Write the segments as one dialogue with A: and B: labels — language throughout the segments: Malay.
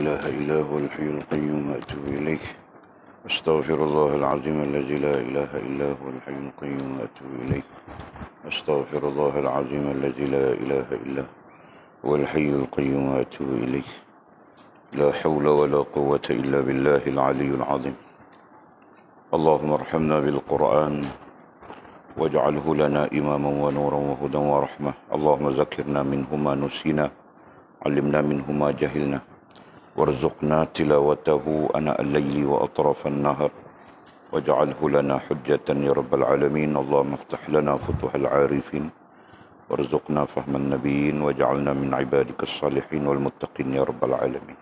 A: إله إلا هو الحي القيوم وأتوب إليه. أستغفر الله العظيم الذي لا إله إلا هو الحي القيوم وأتوب إليه. أستغفر الله العظيم الذي لا إله إلا هو الحي القيوم وأتوب إليه. لا حول ولا قوة إلا بالله العلي العظيم. اللهم ارحمنا بالقرآن واجعله لنا إماما ونورا وهدى ورحمة. اللهم ذكرنا منه ما نسينا، علمنا منه ما جهلنا، وارزقنا تلاوته أناء الليل وأطراف النهر، واجعله لنا حجة يا رب العالمين. اللهم افتح لنا فتوح العارفين، وارزقنا فهم النبيين، واجعلنا من عبادك الصالحين والمتقين يا رب العالمين.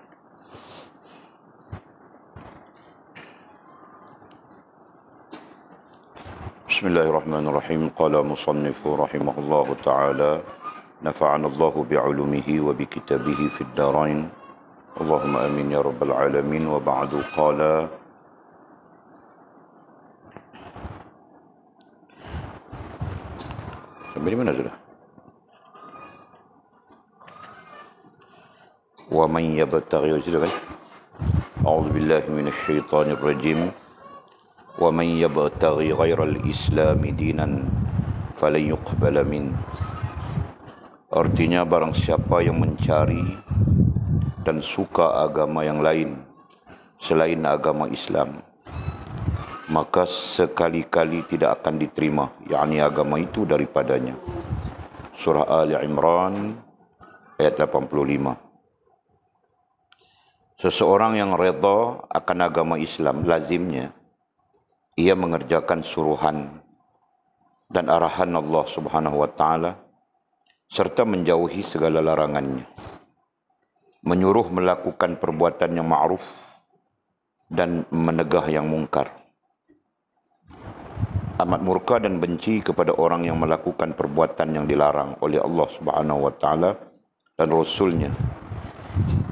A: بسم الله الرحمن الرحيم. قال مصنف رحمه الله تعالى: نفعنا الله بعلومه وبكتابه في الدارين، اللهم آمين يا رب العالمين. وبعد، قال: sampai di mana sudah? ومن يبتغي، أعوذ بالله من الشيطان الرجيم. ومن يبتغي غير الإسلام دينا فلن يقبل منه. Artinya, barang siapa yang mencari dan suka agama yang lain selain agama Islam, maka sekali-kali tidak akan diterima, yakni agama itu daripadanya. Surah Ali Imran ayat 85. Seseorang yang redha akan agama Islam, lazimnya ia mengerjakan suruhan dan arahan Allah Subhanahu wa taala serta menjauhi segala larangannya, menyuruh melakukan perbuatan yang ma'ruf dan menegah yang mungkar. Amat murka dan benci kepada orang yang melakukan perbuatan yang dilarang oleh Allah Subhanahu wa taala dan Rasulnya,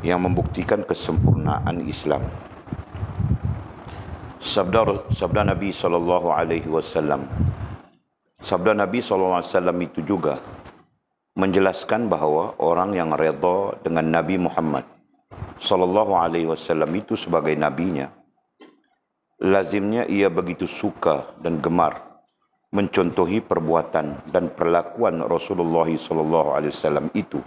A: yang membuktikan kesempurnaan Islam. Sabda Nabi sallallahu alaihi wasallam. Sabda Nabi sallallahu alaihi wasallam itu juga menjelaskan bahawa orang yang redha dengan Nabi Muhammad sallallahu alaihi wasallam itu sebagai nabinya, lazimnya ia begitu suka dan gemar mencontohi perbuatan dan perlakuan Rasulullah sallallahu alaihi wasallam itu.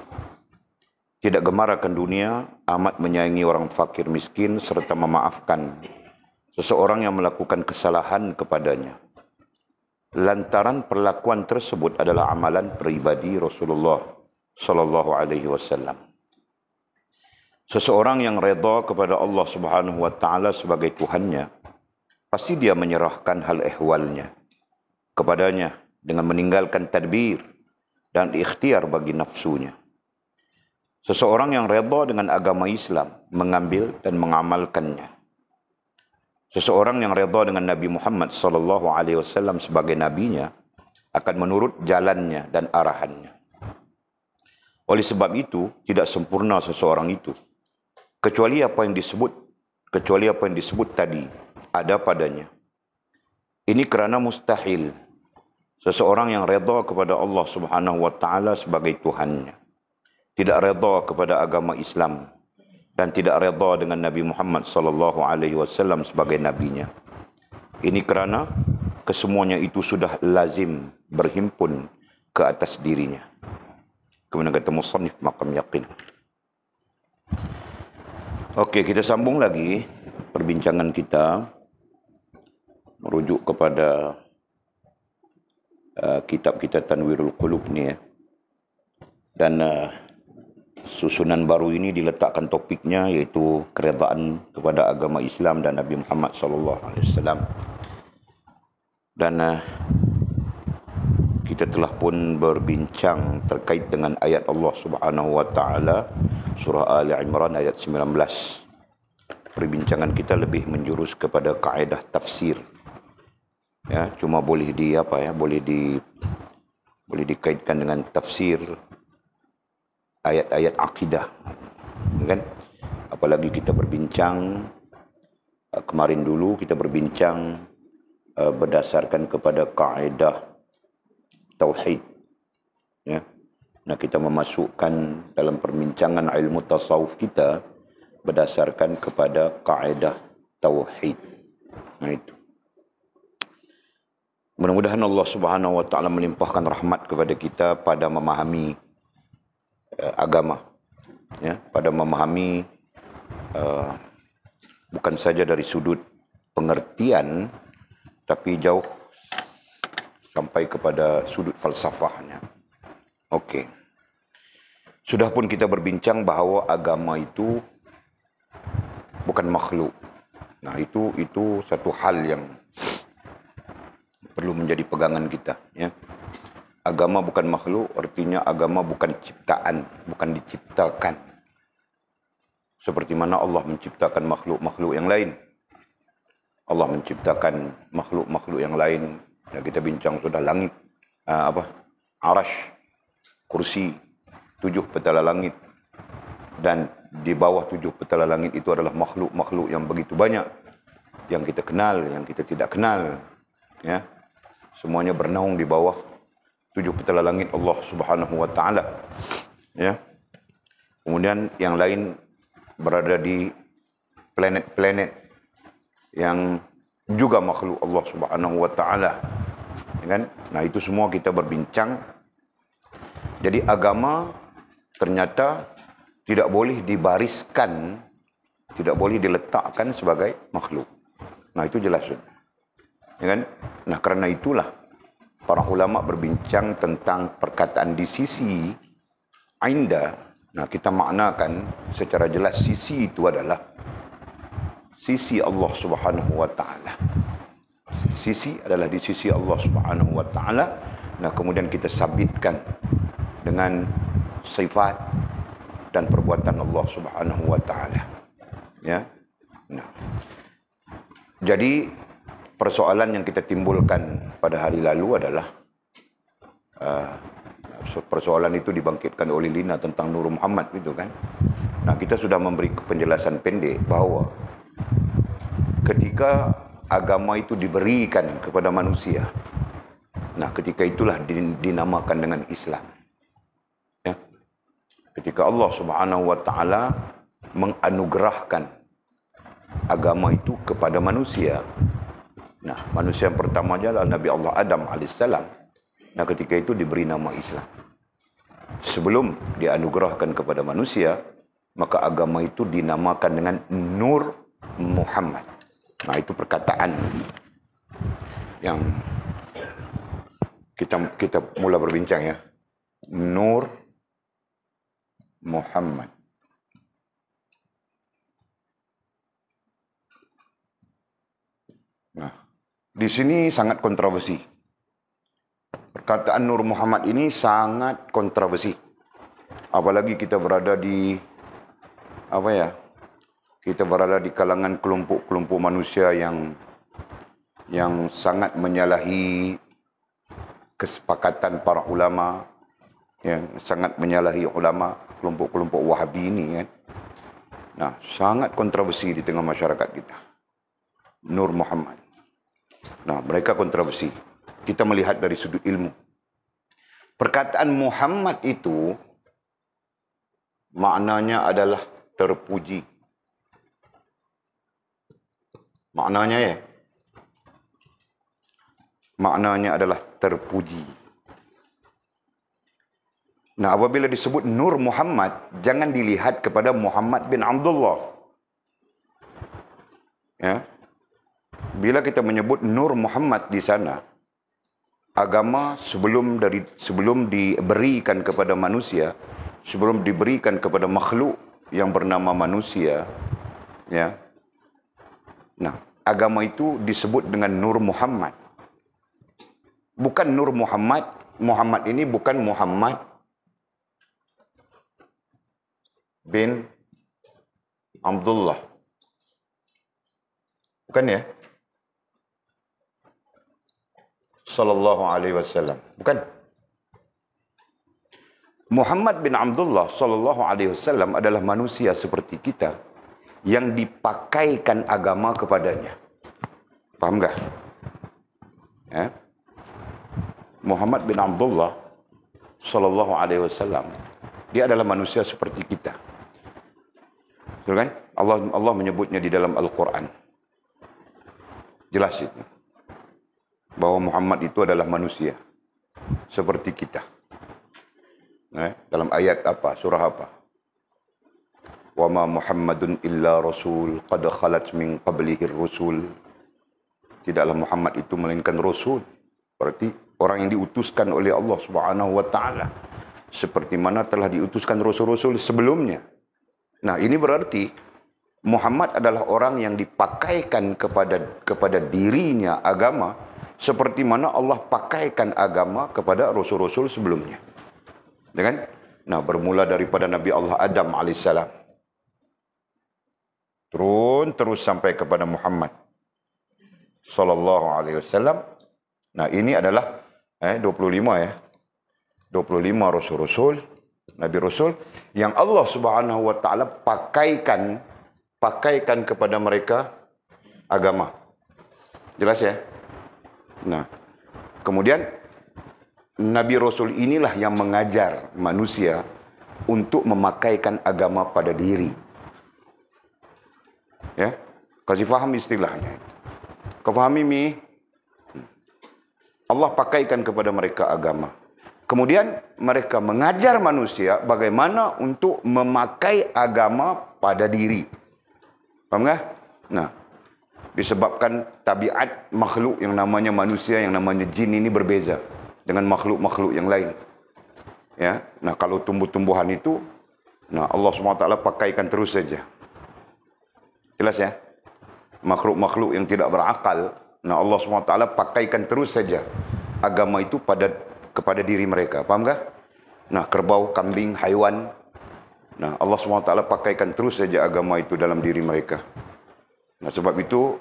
A: Tidak gemar akan dunia, amat menyayangi orang fakir miskin serta memaafkan seseorang yang melakukan kesalahan kepadanya. Lantaran perlakuan tersebut adalah amalan peribadi Rasulullah sallallahu alaihi wasallam. Seseorang yang redha kepada Allah Subhanahu wa taala sebagai Tuhannya, pasti dia menyerahkan hal ehwalnya kepadanya dengan meninggalkan tadbir dan ikhtiar bagi nafsunya. Seseorang yang redha dengan agama Islam, mengambil dan mengamalkannya. Seseorang yang redha dengan Nabi Muhammad sallallahu alaihi wasallam sebagai nabinya akan menurut jalannya dan arahannya. Oleh sebab itu, tidak sempurna seseorang itu kecuali apa yang disebut tadi ada padanya. Ini kerana mustahil seseorang yang redha kepada Allah Subhanahu wa taala sebagai Tuhannya, tidak redha kepada agama Islam, dan tidak redha dengan Nabi Muhammad sallallahu alaihi wasallam sebagai nabinya. Ini kerana kesemuanya itu sudah lazim berhimpun ke atas dirinya. Kemudian kata musannif, maqam yaqin. Okey, kita sambung lagi perbincangan kita merujuk kepada kitab kita Tanwirul Qulub ni, dan susunan baru ini diletakkan topiknya iaitu keredaan kepada agama Islam dan Nabi Muhammad sallallahu alaihi wasallam. Dan kita telah pun berbincang terkait dengan ayat Allah Subhanahu wa taala surah Ali Imran ayat 19. Perbincangan kita lebih menjurus kepada kaedah tafsir. Ya, cuma boleh dikaitkan dengan tafsir ayat-ayat akidah, kan? Apalagi kita berbincang kemarin dulu kita berbincang berdasarkan kepada kaedah tauhid, ya. Nah, kita memasukkan dalam perbincangan ilmu tasawuf kita berdasarkan kepada kaedah tauhid. Nah itu. Mudah-mudahan Allah Subhanahu wa taala melimpahkan rahmat kepada kita pada memahami agama, ya, pada memahami bukan saja dari sudut pengertian, tapi jauh sampai kepada sudut falsafahnya. Okey. Sudah pun kita berbincang bahawa agama itu bukan makhluk. Nah, itu satu hal yang perlu menjadi pegangan kita, ya. Agama bukan makhluk, artinya agama bukan ciptaan, bukan diciptakan. Seperti mana Allah menciptakan makhluk-makhluk yang lain. Allah menciptakan makhluk-makhluk yang lain. Ya, kita bincang sudah langit, arash, kursi, 7 petala langit. Dan di bawah 7 petala langit itu adalah makhluk-makhluk yang begitu banyak. Yang kita kenal, yang kita tidak kenal. Ya. Semuanya bernaung di bawah 7 petala langit Allah Subhanahu wa taala. Ya. Kemudian yang lain berada di planet-planet yang juga makhluk Allah Subhanahu wa taala. Ya kan? Nah, itu semua kita berbincang. Jadi agama ternyata tidak boleh dibariskan, tidak boleh diletakkan sebagai makhluk. Nah, itu jelas. Ya kan? Nah, kerana itulah para ulama berbincang tentang perkataan di sisi ainda. Nah, kita maknakan secara jelas sisi itu adalah sisi Allah Subhanahu wa taala. Sisi adalah di sisi Allah Subhanahu wa taala. Nah, kemudian kita sabitkan dengan sifat dan perbuatan Allah Subhanahu wa taala. Ya. Nah. Jadi persoalan yang kita timbulkan pada hari lalu adalah persoalan itu dibangkitkan oleh Lina tentang Nur Muhammad itu kan. Nah, kita sudah memberi penjelasan pendek bahawa ketika agama itu diberikan kepada manusia, nah ketika itulah dinamakan dengan Islam. Ya. Ketika Allah Subhanahu wa taala menganugerahkan agama itu kepada manusia. Nah, manusia yang pertama adalah Nabi Allah Adam alaihissalam. Nah, ketika itu diberi nama Islam. Sebelum dianugerahkan kepada manusia, maka agama itu dinamakan dengan Nur Muhammad. Nah, itu perkataan yang kita mula berbincang, ya. Nur Muhammad. Nah, di sini sangat kontroversi. Perkataan Nur Muhammad ini sangat kontroversi. Apalagi kita berada di kita berada di kalangan kelompok-kelompok manusia yang sangat menyalahi kesepakatan para ulama, yang sangat menyalahi ulama, kelompok-kelompok Wahabi ini kan. Nah, sangat kontroversi di tengah masyarakat kita. Nur Muhammad. Nah, mereka kontroversi. Kita melihat dari sudut ilmu. Perkataan Muhammad itu maknanya adalah terpuji. Maknanya adalah terpuji. Nah, apabila disebut Nur Muhammad, jangan dilihat kepada Muhammad bin Abdullah. Ya. Bila kita menyebut Nur Muhammad di sana, agama sebelum diberikan kepada manusia, sebelum diberikan kepada makhluk yang bernama manusia, ya. Nah, agama itu disebut dengan Nur Muhammad. Bukan Nur Muhammad. Muhammad ini bukan Muhammad bin Abdullah. Bukan, ya? Sallallahu alaihi wasallam. Bukan. Muhammad bin Abdullah sallallahu alaihi wasallam adalah manusia seperti kita yang dipakaikan agama kepadanya. Paham enggak? Ya? Muhammad bin Abdullah sallallahu alaihi wasallam, dia adalah manusia seperti kita. Betul kan? Allah menyebutnya di dalam Al-Quran. Jelas itu. Bahwa Muhammad itu adalah manusia. Seperti kita. Dalam ayat apa? Surah apa? Wa ma Muhammadun illa rasul qad khalat min qablihi rusul. Tidaklah Muhammad itu melainkan rasul. Berarti orang yang diutuskan oleh Allah Subhanahu wa taala. Seperti mana telah diutuskan rasul-rasul sebelumnya. Nah, ini berarti Muhammad adalah orang yang dipakaikan kepada dirinya agama seperti mana Allah pakaikan agama kepada rasul-rasul sebelumnya. Dengan bermula daripada Nabi Allah Adam alaihissalam. Turun terus sampai kepada Muhammad sallallahu alaihi wasallam. Nah, ini adalah 25 ya. 25 rasul-rasul, nabi rasul yang Allah Subhanahu wa taala pakaikan kepada mereka agama. Jelas ya? Nah, kemudian nabi rasul inilah yang mengajar manusia untuk memakaikan agama pada diri. Ya, kasih faham istilahnya. Kau fahami mi? Allah pakaikan kepada mereka agama. Kemudian mereka mengajar manusia bagaimana untuk memakai agama pada diri. Faham tak? Nah, disebabkan tabiat makhluk yang namanya manusia, yang namanya jin ini berbeza dengan makhluk-makhluk yang lain. Ya, nah kalau tumbuh-tumbuhan itu, Allah SWT pakaikan terus saja. Jelas ya? Makhluk-makhluk yang tidak berakal, Allah SWT pakaikan terus saja agama itu kepada diri mereka. Faham tak? Nah, kerbau, kambing, haiwan. Nah, Allah SWT pakaikan terus saja agama itu dalam diri mereka. Nah, sebab itu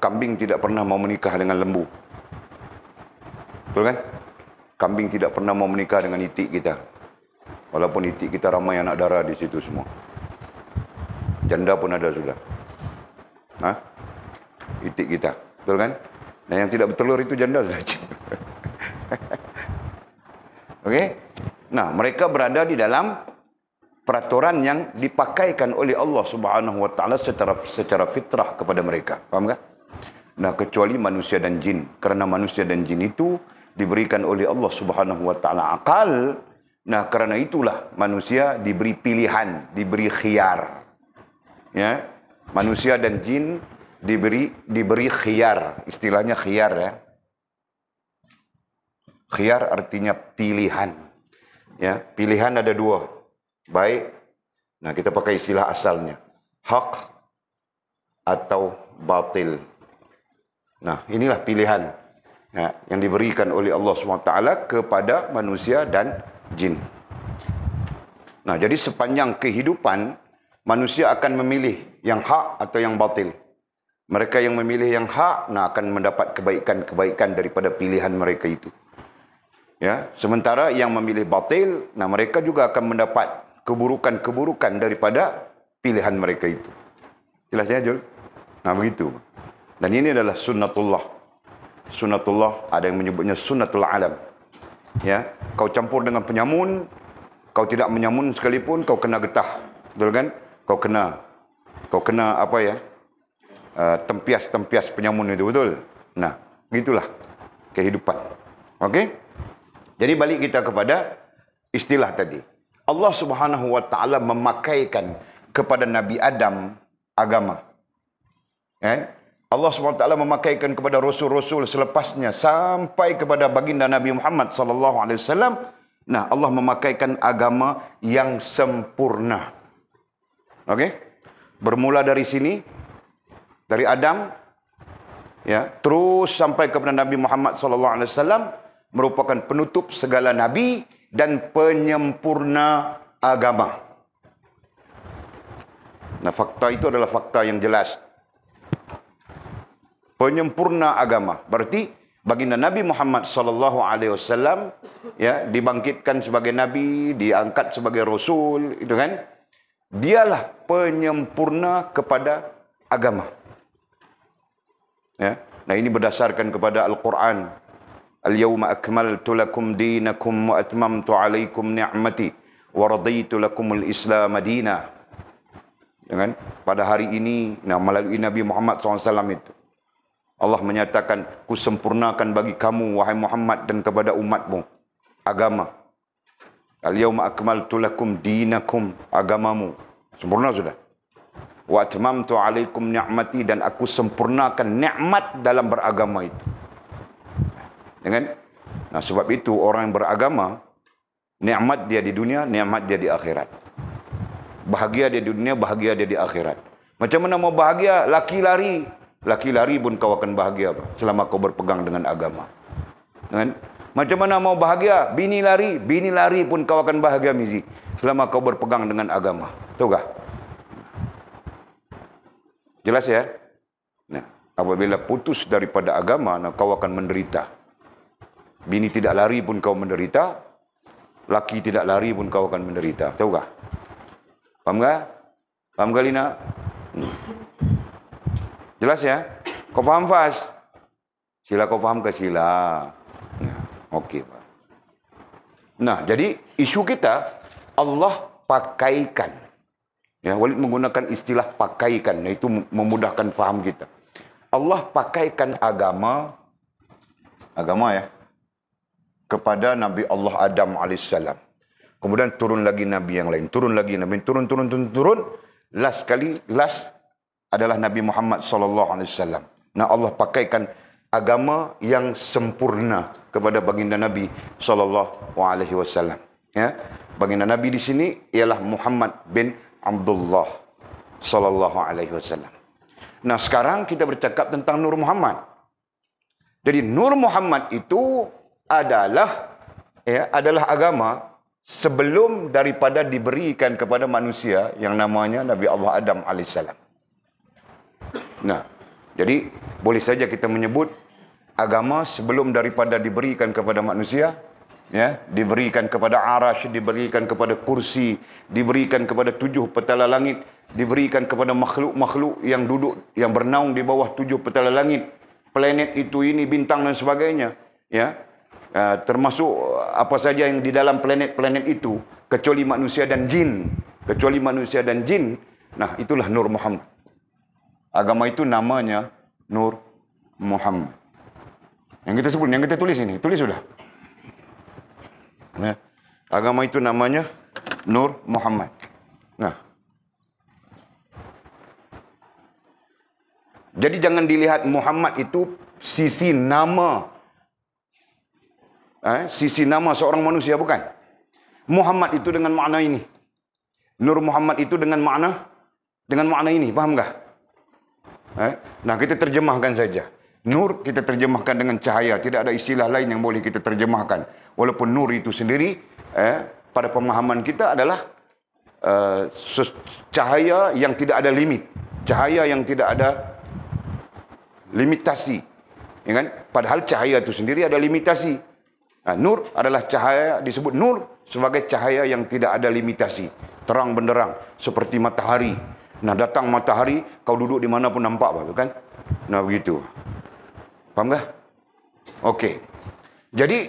A: kambing tidak pernah mau menikah dengan lembu. Betul kan? Kambing tidak pernah mau menikah dengan itik kita. Walaupun itik kita ramai anak darah di situ semua. Janda pun ada sudah. Itik kita. Betul kan? Nah, yang tidak bertelur itu janda sudah. Okey? Nah, mereka berada di dalam peraturan yang dipakaikan oleh Allah Subhanahu wa taala secara fitrah kepada mereka. Faham tak? Nah, kecuali manusia dan jin. Kerana manusia dan jin itu diberikan oleh Allah Subhanahu wa taala akal. Nah, kerana itulah manusia diberi pilihan, diberi khiyar. Ya. Manusia dan jin diberi khiyar. Istilahnya khiyar ya. Khiyar artinya pilihan. Ya, pilihan ada dua. Baik. Nah, kita pakai istilah asalnya. Hak atau batil. Nah, inilah pilihan yang diberikan oleh Allah SWT kepada manusia dan jin. Nah, jadi sepanjang kehidupan, manusia akan memilih yang hak atau yang batil. Mereka yang memilih yang hak, akan mendapat kebaikan-kebaikan daripada pilihan mereka itu. Ya, sementara yang memilih batil, mereka juga akan mendapat keburukan-keburukan daripada pilihan mereka itu. Jelas ya, Jul? Nah, begitu. Dan ini adalah sunnatullah. Sunnatullah, ada yang menyebutnya sunnatul alam. Ya, kau campur dengan penyamun, kau tidak menyamun sekalipun, kau kena getah. Betul kan? Kau kena apa ya? Tempias-tempias penyamun itu, betul? Nah, begitulah kehidupan. Okey? Jadi balik kita kepada istilah tadi. Allah Subhanahu wa taala memakaikan kepada Nabi Adam agama. Allah SWT memakaikan kepada rasul-rasul selepasnya sampai kepada baginda Nabi Muhammad sallallahu alaihi wasallam. Nah, Allah memakaikan agama yang sempurna. Okey? Bermula dari sini, dari Adam, ya, terus sampai kepada Nabi Muhammad sallallahu alaihi wasallam, merupakan penutup segala nabi dan penyempurna agama. Nah, fakta itu adalah fakta yang jelas. Penyempurna agama. Berarti baginda Nabi Muhammad sallallahu alaihi wasallam ya dibangkitkan sebagai nabi, diangkat sebagai rasul, itu kan? Dialah penyempurna kepada agama. Ya. Nah, ini berdasarkan kepada Al-Quran. Al-yawma akmaltu lakum dinakum wa atmamtu alaikum ni'mati wa raditu lakumul Islam madina. Jangan pada hari ini, melalui Nabi Muhammad SAW itu, Allah menyatakan, ku sempurnakan bagi kamu, wahai Muhammad, dan kepada umatmu, agama. Al-yawma akmaltu lakum dinakum, agamamu. Sempurna sudah. Wa atmamtu alaikum ni'mati, dan aku sempurnakan nikmat dalam beragama itu. Jangan. Nah, sebab itu orang yang beragama, nikmat dia di dunia, nikmat dia di akhirat. Bahagia dia di dunia, bahagia dia di akhirat. Macam mana mau bahagia? Laki lari. Laki lari pun kau akan bahagia selama kau berpegang dengan agama. Kan? Macam mana mau bahagia? Bini lari pun kau akan bahagia Mizi, selama kau berpegang dengan agama. Tahu kah? Jelas ya? Nah, apabila putus daripada agama, nah, kau akan menderita. Bini tidak lari pun kau menderita, laki tidak lari pun kau akan menderita. Tahu kah? Paham kah? Paham kah Lina? Jelas ya? Kau paham Fas? Sila kau paham ke sila? Nah, okey Pak. Nah, jadi isu kita Allah pakaikan. Ya, Walid menggunakan istilah pakaikan. Nah, itu memudahkan faham kita. Allah pakaikan agama ya, kepada Nabi Allah Adam alaihissalam. Kemudian turun lagi Nabi yang lain, turun lagi Nabi, turun. Last adalah Nabi Muhammad SAW. Nah, Allah pakaikan agama yang sempurna kepada baginda Nabi SAW. Ya, baginda Nabi di sini ialah Muhammad bin Abdullah SAW. Nah, sekarang kita bercakap tentang Nur Muhammad. Jadi Nur Muhammad itu adalah agama sebelum daripada diberikan kepada manusia yang namanya Nabi Allah Adam alaihissalam. Nah, jadi boleh saja kita menyebut agama sebelum daripada diberikan kepada manusia, ya, diberikan kepada arash, diberikan kepada kursi, diberikan kepada 7 petala langit, diberikan kepada makhluk-makhluk yang duduk, yang bernaung di bawah 7 petala langit, planet itu, ini, bintang dan sebagainya, ya. Termasuk apa saja yang di dalam planet-planet itu, kecuali manusia dan jin. Nah, itulah Nur Muhammad. Agama itu namanya Nur Muhammad. Yang kita sebut, yang kita tulis ini, tulis sudah. Nah, agama itu namanya Nur Muhammad. Nah, jadi jangan dilihat Muhammad itu sisi nama, sisi nama seorang manusia, bukan. Muhammad itu dengan makna ini. Nur Muhammad itu dengan makna ini, paham tak? Nah, kita terjemahkan saja. Nur kita terjemahkan dengan cahaya. Tidak ada istilah lain yang boleh kita terjemahkan. Walaupun nur itu sendiri pada pemahaman kita adalah cahaya yang tidak ada limit. Cahaya yang tidak ada limitasi. Ya kan? Padahal cahaya itu sendiri ada limitasi. Nah, nur adalah cahaya, disebut nur sebagai cahaya yang tidak ada limitasi. Terang benderang seperti matahari. Nah, datang matahari, kau duduk di mana pun nampak, kan? Nah, begitu. Faham tak? Okey. Jadi,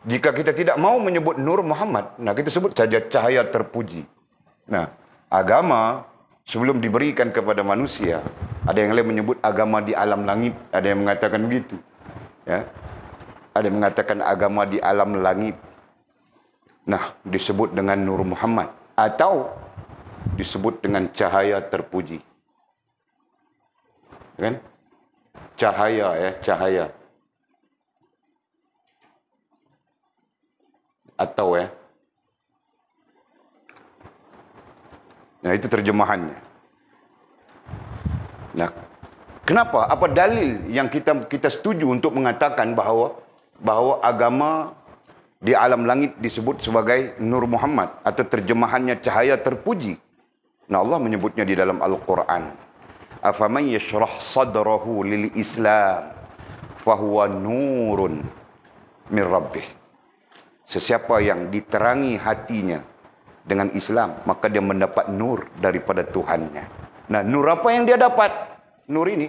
A: jika kita tidak mau menyebut Nur Muhammad, nah, kita sebut saja cahaya terpuji. Nah, agama sebelum diberikan kepada manusia, ada yang lain menyebut agama di alam langit, ada yang mengatakan begitu. Ya. Ada yang mengatakan agama di alam langit. Nah, disebut dengan Nur Muhammad. Atau disebut dengan cahaya terpuji. Kan? Cahaya, ya, cahaya. Atau, ya. Nah, itu terjemahannya. Nah, kenapa? Apa dalil yang kita setuju untuk mengatakan bahawa agama di alam langit disebut sebagai Nur Muhammad, atau terjemahannya cahaya terpuji? Nah, Allah menyebutnya di dalam Al-Quran. Afaman yashrah sadrahu lil Islam fahuwa nurun min rabbih. Sesiapa yang diterangi hatinya dengan Islam, maka dia mendapat nur daripada Tuhannya. Nah, nur apa yang dia dapat? Nur ini.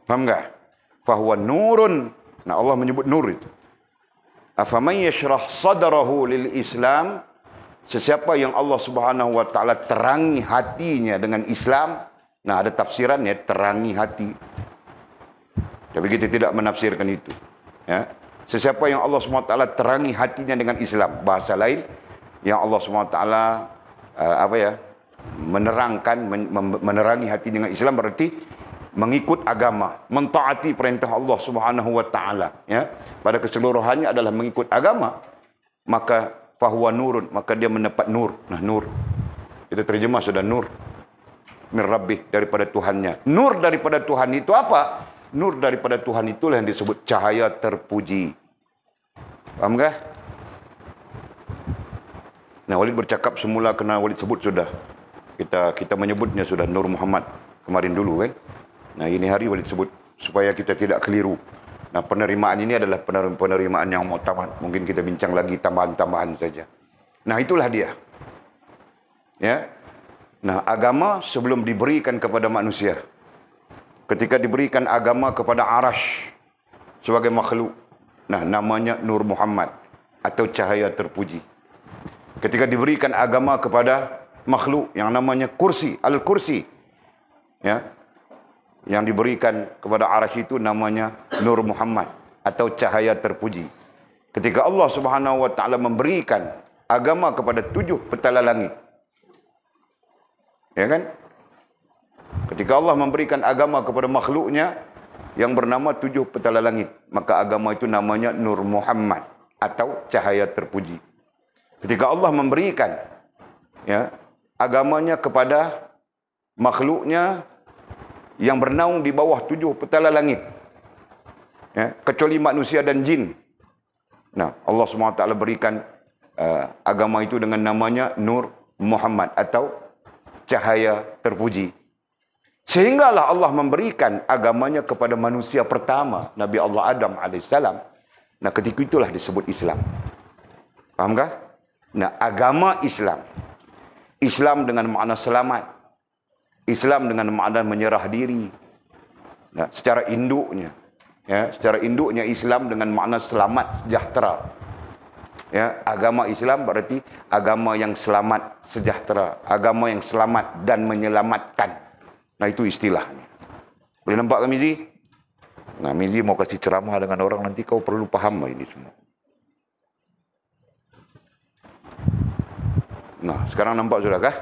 A: Faham tak? Fahuwa nurun. Nah, Allah menyebut nur itu. Afaman yashrah sadrahu lil Islam Sesiapa yang Allah Subhanahu wa taala terangi hatinya dengan Islam, nah ada tafsirannya terangi hati. Tapi kita tidak menafsirkan itu. Ya. Sesiapa yang Allah Subhanahu wa taala terangi hatinya dengan Islam, bahasa lain yang Allah Subhanahu wa taala menerangi hati dengan Islam berarti mengikut agama, mentaati perintah Allah Subhanahu wa taala, ya. Pada keseluruhannya adalah mengikut agama, maka fahuwa nurun, maka dia mendapat nur. Nah, nur itu terjemah sudah nur min rabbih, daripada Tuhannya. Nur daripada Tuhan itu apa? Nur daripada Tuhan itulah yang disebut cahaya terpuji. Paham kah? Nah, Walid bercakap semula kena Walid sebut sudah. Kita menyebutnya sudah Nur Muhammad kemarin dulu kan. Nah, ini hari Walid sebut supaya kita tidak keliru. Nah, penerimaan ini adalah penerimaan yang muktamad. Mungkin kita bincang lagi tambahan-tambahan saja. Nah, itulah dia. Ya. Nah, agama sebelum diberikan kepada manusia. Ketika diberikan agama kepada Arash sebagai makhluk. Nah, namanya Nur Muhammad atau cahaya terpuji. Ketika diberikan agama kepada makhluk yang namanya kursi, Al-Kursi. Ya. Yang diberikan kepada Arash itu namanya Nur Muhammad atau cahaya terpuji. Ketika Allah Subhanahu wa taala memberikan agama kepada 7 petala langit. Ya kan? Ketika Allah memberikan agama kepada makhluknya yang bernama 7 petala langit, maka agama itu namanya Nur Muhammad atau cahaya terpuji. Ketika Allah memberikan ya agamanya kepada makhluknya yang bernaung di bawah 7 petala langit, ya, kecuali manusia dan jin. Nah, Allah SWT berikan agama itu dengan namanya Nur Muhammad atau cahaya terpuji. Sehinggalah Allah memberikan agamanya kepada manusia pertama, Nabi Allah Adam alaihissalam. Nah, ketika itulah disebut Islam. Faham kah? Nah, agama Islam. Islam dengan makna selamat. Islam dengan makna menyerah diri. Nah, secara induknya, ya, secara induknya Islam dengan makna selamat sejahtera. Ya, agama Islam berarti agama yang selamat sejahtera, agama yang selamat dan menyelamatkan. Nah, itu istilahnya. Boleh nampak kan Mizi? Nah, Mizi mau kasih ceramah dengan orang, nanti kau perlu paham ini semua. Nah, sekarang nampak sudah kah?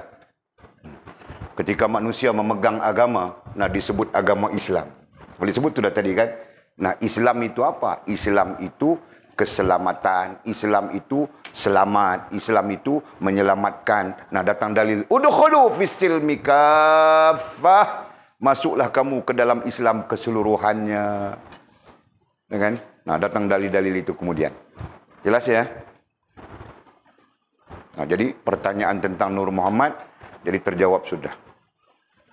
A: Ketika manusia memegang agama, nah disebut agama Islam. Boleh sebut sudah tadi kan? Nah, Islam itu apa? Islam itu keselamatan, Islam itu selamat, Islam itu menyelamatkan. Nah, datang dalil, udkhulu fis-silmi kaffah, masuklah kamu ke dalam Islam keseluruhannya. Ya kan? Nah, datang dalil-dalil itu kemudian. Jelas ya? Nah, jadi pertanyaan tentang Nur Muhammad jadi terjawab sudah.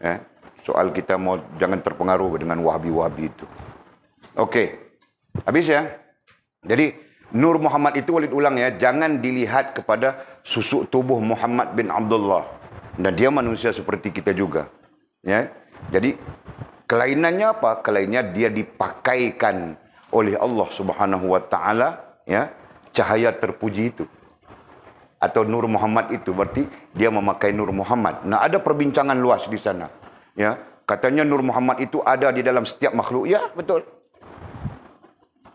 A: Ya, soal kita mau jangan terpengaruh dengan Wahabi-Wahabi itu. Okey. Habis ya. Jadi Nur Muhammad itu Walid ulang ya, jangan dilihat kepada susuk tubuh Muhammad bin Abdullah. Dan dia manusia seperti kita juga. Ya. Jadi kelainannya apa? Kelainannya dia dipakaikan oleh Allah Subhanahu wa taala, ya, cahaya terpuji itu. Atau Nur Muhammad itu berarti dia memakai Nur Muhammad. Nah, ada perbincangan luas di sana. Ya, katanya Nur Muhammad itu ada di dalam setiap makhluk. Ya, betul.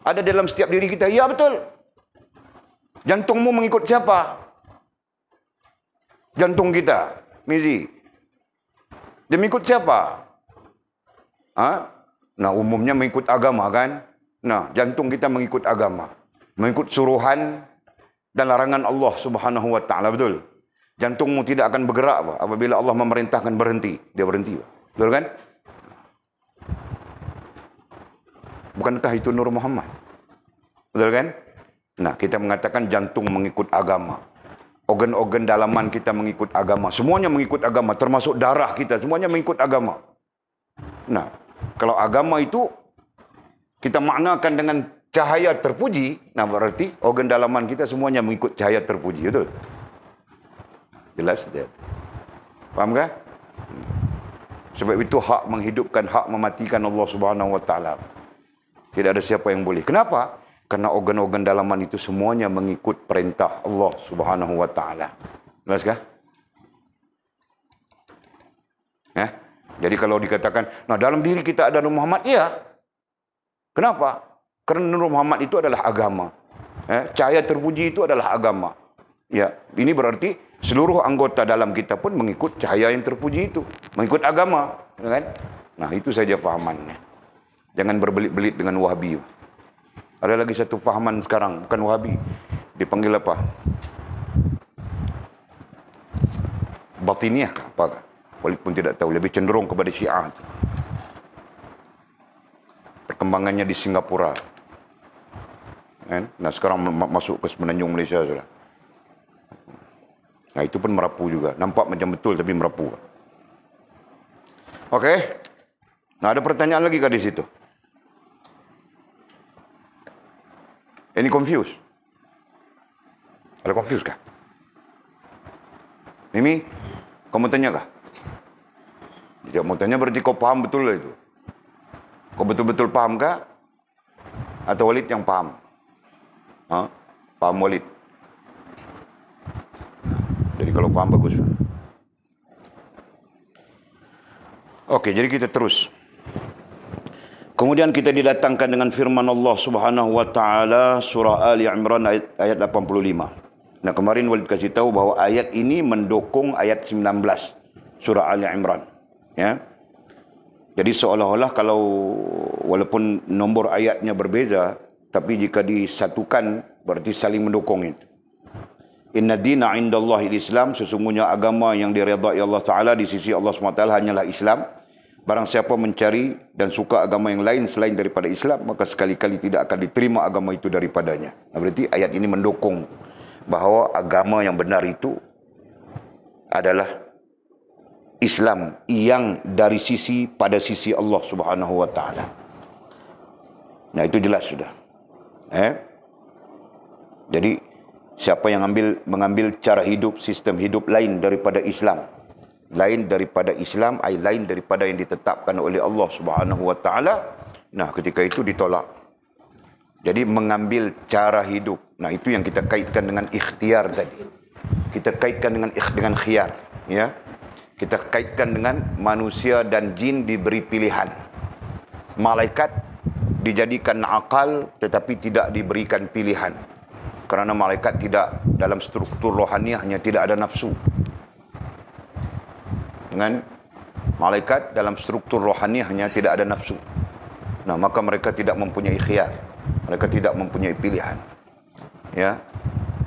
A: Ada dalam setiap diri kita. Ya, betul. Jantungmu mengikut siapa? Jantung kita, Mizi. Dia mengikut siapa? Ha? Nah, umumnya mengikut agama kan? Nah, jantung kita mengikut agama. Mengikut suruhan dan larangan Allah Subhanahu wa taala, betul. Jantungmu tidak akan bergerak apabila Allah memerintahkan berhenti, dia berhenti. Betul kan? Bukankah itu Nur Muhammad? Betul kan? Nah, kita mengatakan jantung mengikut agama. Organ-organ dalaman kita mengikut agama. Semuanya mengikut agama, termasuk darah kita, semuanya mengikut agama. Nah, kalau agama itu kita maknakan dengan cahaya terpuji, nah berarti organ dalaman kita semuanya mengikut cahaya terpuji, betul? Jelas dia. Faham kah? Sebab itu hak menghidupkan, hak mematikan Allah Subhanahu wa taala. Tidak ada siapa yang boleh. Kenapa? Karena organ-organ dalaman itu semuanya mengikut perintah Allah Subhanahu wa taala. Jelaskah? Ya? Jadi kalau dikatakan, nah dalam diri kita ada Nur Muhammad, iya. Kenapa? Karena Nur Muhammad itu adalah agama. Cahaya terpuji itu adalah agama. Ya, ini berarti seluruh anggota dalam kita pun mengikut cahaya yang terpuji itu, mengikut agama, kan? Nah, itu saja fahamannya. Jangan berbelit-belit dengan Wahabi. Ada lagi satu fahaman sekarang, bukan Wahabi. Dipanggil apa? Batiniah apa? Walaupun tidak tahu, lebih cenderung kepada Syiah. Perkembangannya di Singapura. Nah, sekarang masuk ke Semenanjung Malaysia sudah. Nah, itu pun merapu juga. Nampak macam betul tapi merapu. Okey. Nah, ada pertanyaan lagi kah di situ? Any confused? Ada confused kah? Mimi, kamu tanya kah? Tidak mau tanya berarti kau paham betul lah itu. Kau betul-betul paham kah? Atau Walid yang paham? Paham Walid? Jadi kalau paham bagus. Okey, jadi kita terus. Kemudian kita didatangkan dengan firman Allah Subhanahu wa taala surah Ali Imran ayat 85. Nah, kemarin Walid kasih tahu bahawa ayat ini mendukung ayat 19 surah Ali Imran, ya. Jadi seolah-olah kalau walaupun nombor ayatnya berbeza, tapi jika disatukan berarti saling mendukung itu. Inna dina indallahi Islam, sesungguhnya agama yang diredai Allah Taala di sisi Allah SWT hanyalah Islam. Barang siapa mencari dan suka agama yang lain selain daripada Islam, maka sekali-kali tidak akan diterima agama itu daripadanya. Nah, berarti ayat ini mendukung bahawa agama yang benar itu adalah Islam yang dari sisi pada sisi Allah Subhanahu wa taala. Nah, itu jelas sudah. Jadi siapa yang mengambil cara hidup, sistem hidup lain daripada Islam, lain daripada yang ditetapkan oleh Allah Subhanahu wa taala, nah ketika itu ditolak. Jadi mengambil cara hidup. Nah, itu yang kita kaitkan dengan ikhtiar tadi. Kita kaitkan dengan khiyar, ya. Kita kaitkan dengan manusia dan jin diberi pilihan. Malaikat dijadikan akal tetapi tidak diberikan pilihan. Kerana malaikat tidak dalam struktur rohaniahnya tidak ada nafsu. Dengan malaikat dalam struktur rohaniahnya tidak ada nafsu. Nah, maka mereka tidak mempunyai khiyar. Mereka tidak mempunyai pilihan. Ya.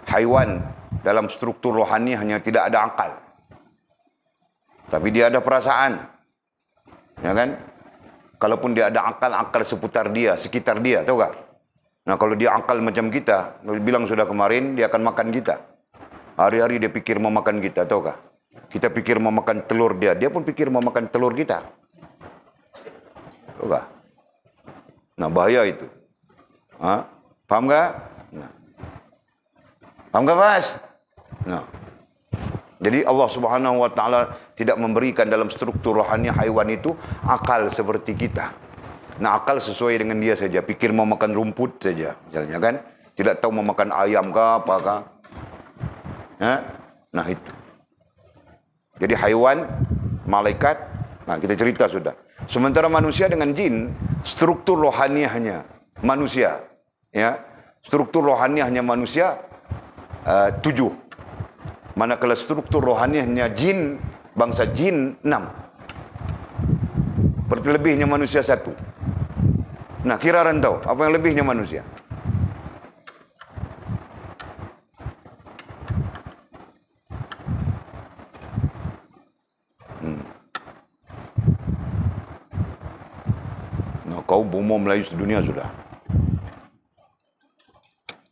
A: Haiwan dalam struktur rohaniahnya tidak ada akal. Tapi dia ada perasaan. Ya kan? Kalaupun dia ada akal seputar dia, sekitar dia, tahu tak? Nah, kalau dia akal macam kita, bilang sudah kemarin dia akan makan kita. Hari-hari dia pikir mau makan kita, tahu tak? Kita pikir mau makan telur dia, dia pun pikir mau makan telur kita. Tahu tak? Nah, bahaya itu. Faham tak? Nah. Faham tak, Mas? Nah. Jadi Allah Subhanahu wa taala tidak memberikan dalam struktur rohani haiwan itu akal seperti kita. Nah, akal sesuai dengan dia saja. Pikir mau makan rumput saja, misalnya kan. Tidak tahu mau makan ayam ke apakah. Nah, itu. Jadi haiwan, malaikat, nah kita cerita sudah. Sementara manusia dengan jin, struktur rohaniahnya manusia, ya. Struktur rohaniahnya manusia 7. Manakala struktur rohaniahnya jin, bangsa jin 6. Berarti lebihnya manusia 1. Nah, kira rantau, apa yang lebihnya manusia? Nah, kau bumbu Melayu sedunia sudah.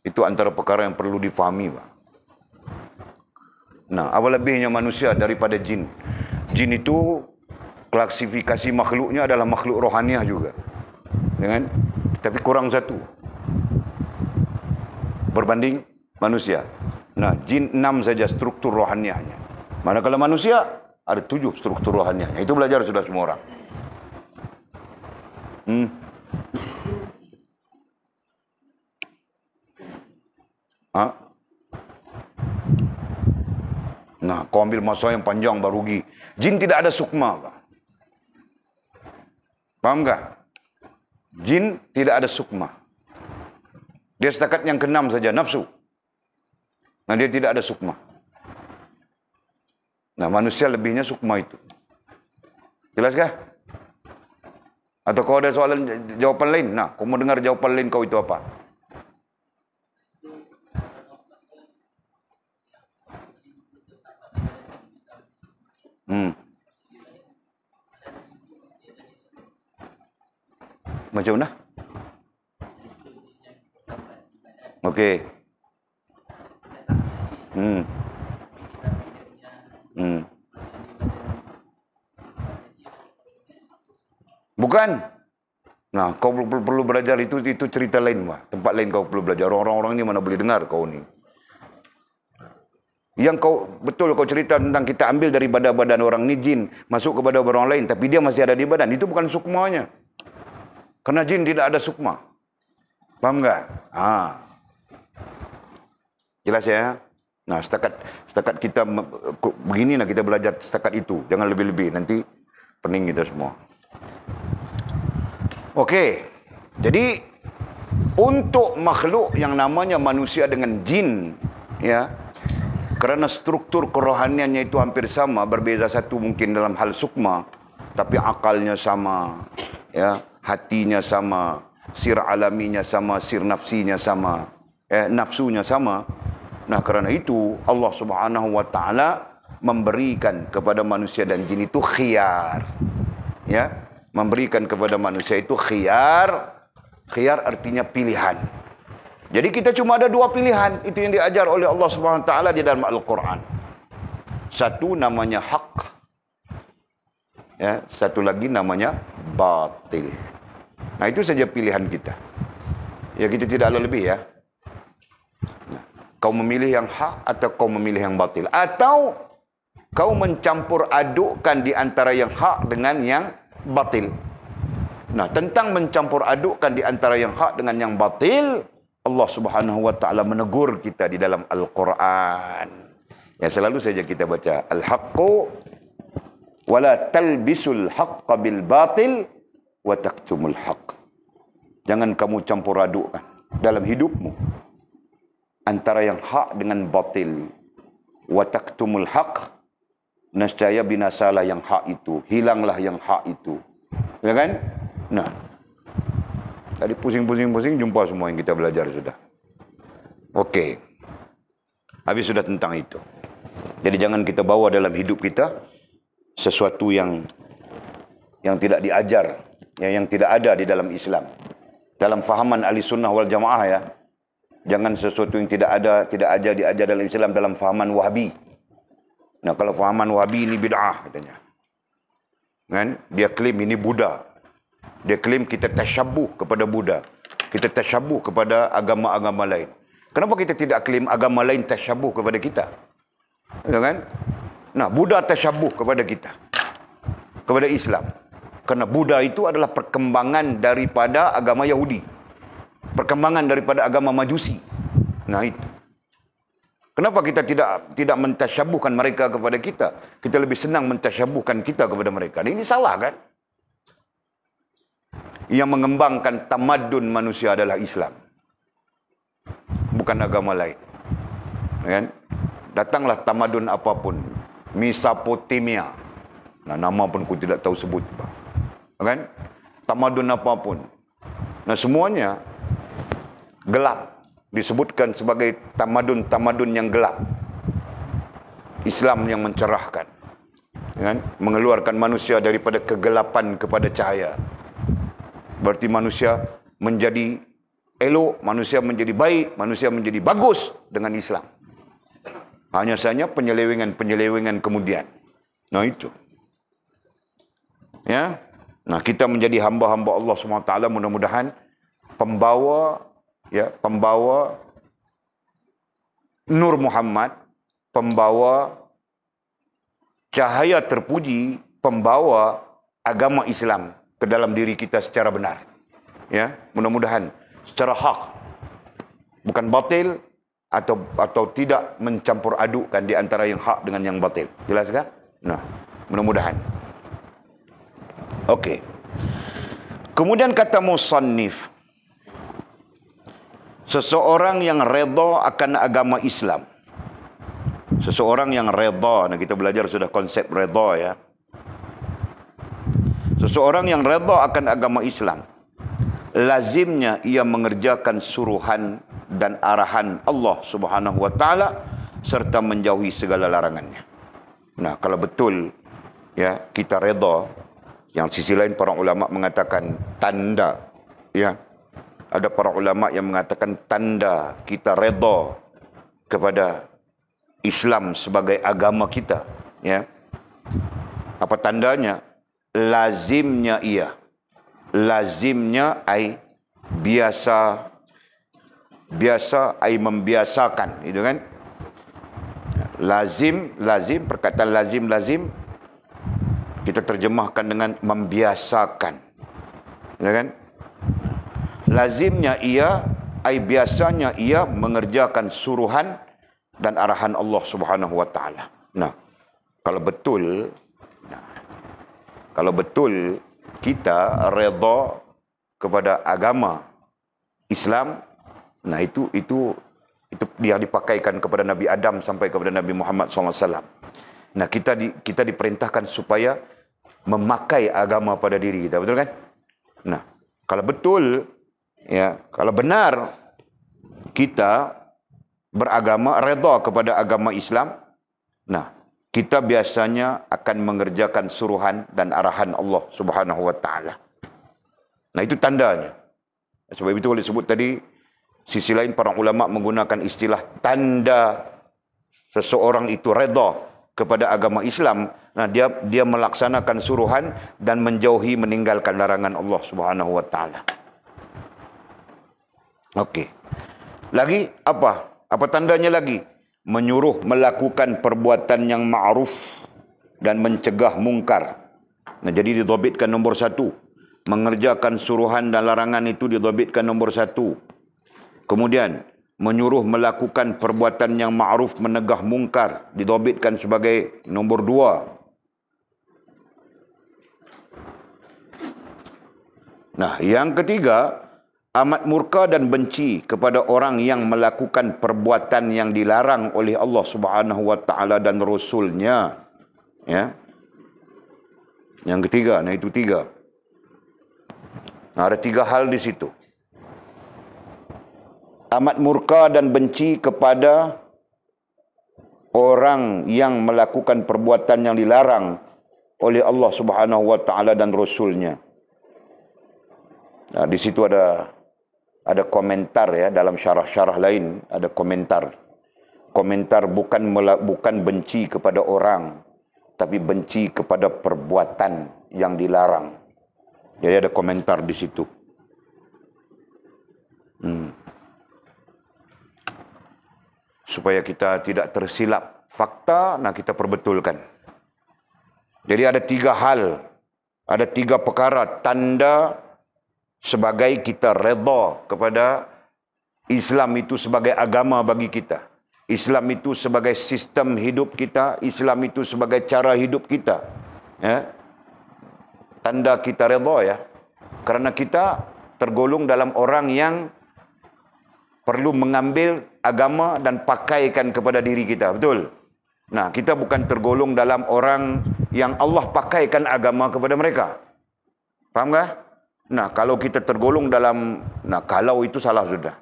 A: Itu antara perkara yang perlu difahami, Pak. Nah, apa lebihnya manusia daripada jin? Jin itu klasifikasi makhluknya adalah makhluk rohaniah juga. Dengan tapi kurang 1 berbanding manusia. Nah, jin 6 saja struktur rohaniahnya. Manakala manusia ada 7 struktur rohaniahnya. Itu belajar sudah semua orang. Nah, kau ambil masa yang panjang baru rugi. Jin tidak ada sukma, Pak. Paham tak? Jin tidak ada sukma. Dia setakat yang keenam saja, nafsu. Nah, dia tidak ada sukma. Nah, manusia lebihnya sukma itu. Jelaskah? Atau kau ada soalan, jawapan lain? Nah, kau mau dengar jawapan lain kau itu apa? Macam mana? Okey. Bukan. Nah, kau perlu belajar itu cerita lain, Wah. Tempat lain kau perlu belajar. Orang-orang ni mana boleh dengar kau ni. Yang kau betul kau cerita tentang kita ambil dari badan orang ni jin masuk kepada orang lain, tapi dia masih ada di badan. Itu bukan sukmanya. Karena jin tidak ada sukma. Paham tak? Jelas ya? Nah, setakat kita beginilah kita belajar setakat itu. Jangan lebih-lebih. Nanti pening kita semua. Okey. Jadi untuk makhluk yang namanya manusia dengan jin, ya, kerana struktur kerohaniannya itu hampir sama, berbeza satu mungkin dalam hal sukma, tapi akalnya sama, ya, hatinya sama, sir alaminya sama, sir nafsinya sama, nafsunya sama. Nah, kerana itu Allah Subhanahu wa taala memberikan kepada manusia dan jin itu khiyar. Ya, memberikan kepada manusia itu khiyar. Khiyar artinya pilihan. Jadi kita cuma ada dua pilihan. Itu yang diajar oleh Allah Subhanahu wa taala di dalam Al-Quran. Satu namanya hak. Ya, satu lagi namanya batil. Nah, itu saja pilihan kita. Ya, kita tidak ada lebih ya. Nah, kau memilih yang hak atau kau memilih yang batil, atau kau mencampur adukkan di antara yang hak dengan yang batil. Nah, tentang mencampur adukkan di antara yang hak dengan yang batil, Allah Subhanahu wa taala menegur kita di dalam Al-Quran. Ya, selalu saja kita baca al-haqqu wala talbisul haqqa bil batil wa taktumul haqq. Jangan kamu campur adukkan dalam hidupmu antara yang hak dengan batil. Wa taktumul haqq, nescaya binasalah yang hak itu, hilanglah yang hak itu. Ya kan? Nah, tadi pusing-pusing jumpa semua yang kita belajar sudah. Okey. Habis sudah tentang itu. Jadi jangan kita bawa dalam hidup kita sesuatu yang tidak diajar, yang tidak ada di dalam Islam. Dalam fahaman ahli sunnah wal jamaah ya. Jangan sesuatu yang tidak ada diajar dalam Islam dalam fahaman Wahabi. Nah, kalau fahaman Wahabi ini bid'ah katanya. Kan? Dia klaim ini Buddha. Dia klaim kita tasyabuh kepada Buddha. Kita tasyabuh kepada agama-agama lain. Kenapa kita tidak klaim agama lain tasyabuh kepada kita? Ya kan? Nah, Buddha tasyabuh kepada kita. Kepada Islam. Karena Buddha itu adalah perkembangan daripada agama Yahudi. Perkembangan daripada agama Majusi. Nah, itu. Kenapa kita tidak mentasyabuhkan mereka kepada kita? Kita lebih senang mentasyabuhkan kita kepada mereka. Ini salah kan? Yang mengembangkan tamadun manusia adalah Islam. Bukan agama lain. Kan? Datanglah tamadun apapun. Mesopotamia. Nah, nama pun aku tidak tahu sebut. Kan? Tamadun apapun. Nah, semuanya gelap. Disebutkan sebagai tamadun-tamadun yang gelap. Islam yang mencerahkan. Kan? Mengeluarkan manusia daripada kegelapan kepada cahaya. Berarti manusia menjadi elok, manusia menjadi baik, manusia menjadi bagus dengan Islam. Hanya saja penyelewengan kemudian. Nah, itu. Ya. Nah, kita menjadi hamba-hamba Allah SWT, mudah-mudahan pembawa Nur Muhammad, pembawa cahaya terpuji, pembawa agama Islam ke dalam diri kita secara benar. Ya, mudah-mudahan secara hak, bukan batil, atau tidak mencampur adukkan di antara yang hak dengan yang batil. Jelas kah? Nah, mudah-mudahan. Okey. Kemudian kata musannif, seseorang yang redha akan agama Islam. Seseorang yang redha, nah kita belajar sudah konsep redha ya. Seseorang yang redha akan agama Islam, lazimnya ia mengerjakan suruhan dan arahan Allah Subhanahu wa taala serta menjauhi segala larangannya. Nah, kalau betul ya kita redha, yang sisi lain para ulama mengatakan tanda ya. Ada para ulama yang mengatakan tanda kita redha kepada Islam sebagai agama kita ya. Apa tandanya? Lazimnya ia. Lazimnya ai biasa ai membiasakan, itu kan? Lazim, perkataan lazim kita terjemahkan dengan membiasakan. Ya kan? Lazimnya ia ai biasanya ia mengerjakan suruhan dan arahan Allah Subhanahu wa taala. Nah, kalau betul kita redha kepada agama Islam, nah itu yang dipakaikan kepada Nabi Adam sampai kepada Nabi Muhammad SAW. Nah, kita diperintahkan supaya memakai agama pada diri kita, betul kan? Nah, kalau betul ya, kalau benar kita beragama, redha kepada agama Islam, nah, kita biasanya akan mengerjakan suruhan dan arahan Allah Subhanahu wa taala. Nah, itu tandanya. Sebab itu boleh sebut tadi, sisi lain para ulama menggunakan istilah tanda seseorang itu redha kepada agama Islam. Nah, dia melaksanakan suruhan dan menjauhi meninggalkan larangan Allah Subhanahu wa taala. Okey. Lagi apa? Apa tandanya lagi? Menyuruh melakukan perbuatan yang ma'ruf dan mencegah mungkar. Nah, jadi didhabitkan nombor 1. Mengerjakan suruhan dan larangan itu didhabitkan nombor 1. Kemudian menyuruh melakukan perbuatan yang ma'ruf, menegah mungkar, didhabitkan sebagai nombor 2. Nah, yang ketiga, amat murka dan benci kepada orang yang melakukan perbuatan yang dilarang oleh Allah Subhanahu wa taala dan Rasul-Nya. Ya. Yang ketiga, nah itu 3. Nah, ada 3 hal di situ. Amat murka dan benci kepada orang yang melakukan perbuatan yang dilarang oleh Allah Subhanahu wa taala dan Rasul-Nya. Nah, di situ ada komentar ya, dalam syarah-syarah lain ada komentar. Komentar bukan benci kepada orang, tapi benci kepada perbuatan yang dilarang. Jadi ada komentar di situ. Supaya kita tidak tersilap fakta, nah kita perbetulkan. Jadi ada 3 hal, ada 3 perkara tanda sebagai kita redha kepada Islam itu sebagai agama bagi kita. Islam itu sebagai sistem hidup kita, Islam itu sebagai cara hidup kita. Ya. Tanda kita redha ya. Kerana kita tergolong dalam orang yang perlu mengambil agama dan pakaikan kepada diri kita, betul? Nah, kita bukan tergolong dalam orang yang Allah pakaikan agama kepada mereka. Faham tak? Nah, kalau kita tergolong dalam, nah kalau itu salah sudah.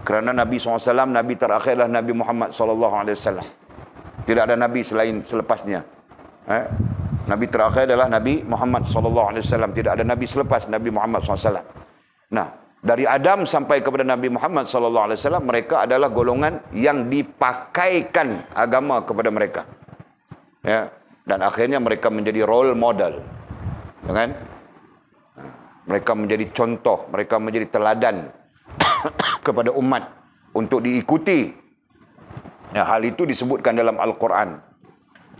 A: Kerana Nabi SAW, Nabi terakhirlah Nabi Muhammad SAW. Tidak ada Nabi selepasnya. Nabi terakhir adalah Nabi Muhammad SAW. Tidak ada Nabi selepas Nabi Muhammad SAW. Nah, dari Adam sampai kepada Nabi Muhammad SAW, mereka adalah golongan yang dipakaikan agama kepada mereka. Ya, dan akhirnya mereka menjadi role model. Ya kan? Mereka menjadi contoh, mereka menjadi teladan kepada umat untuk diikuti. Ya, hal itu disebutkan dalam Al-Quran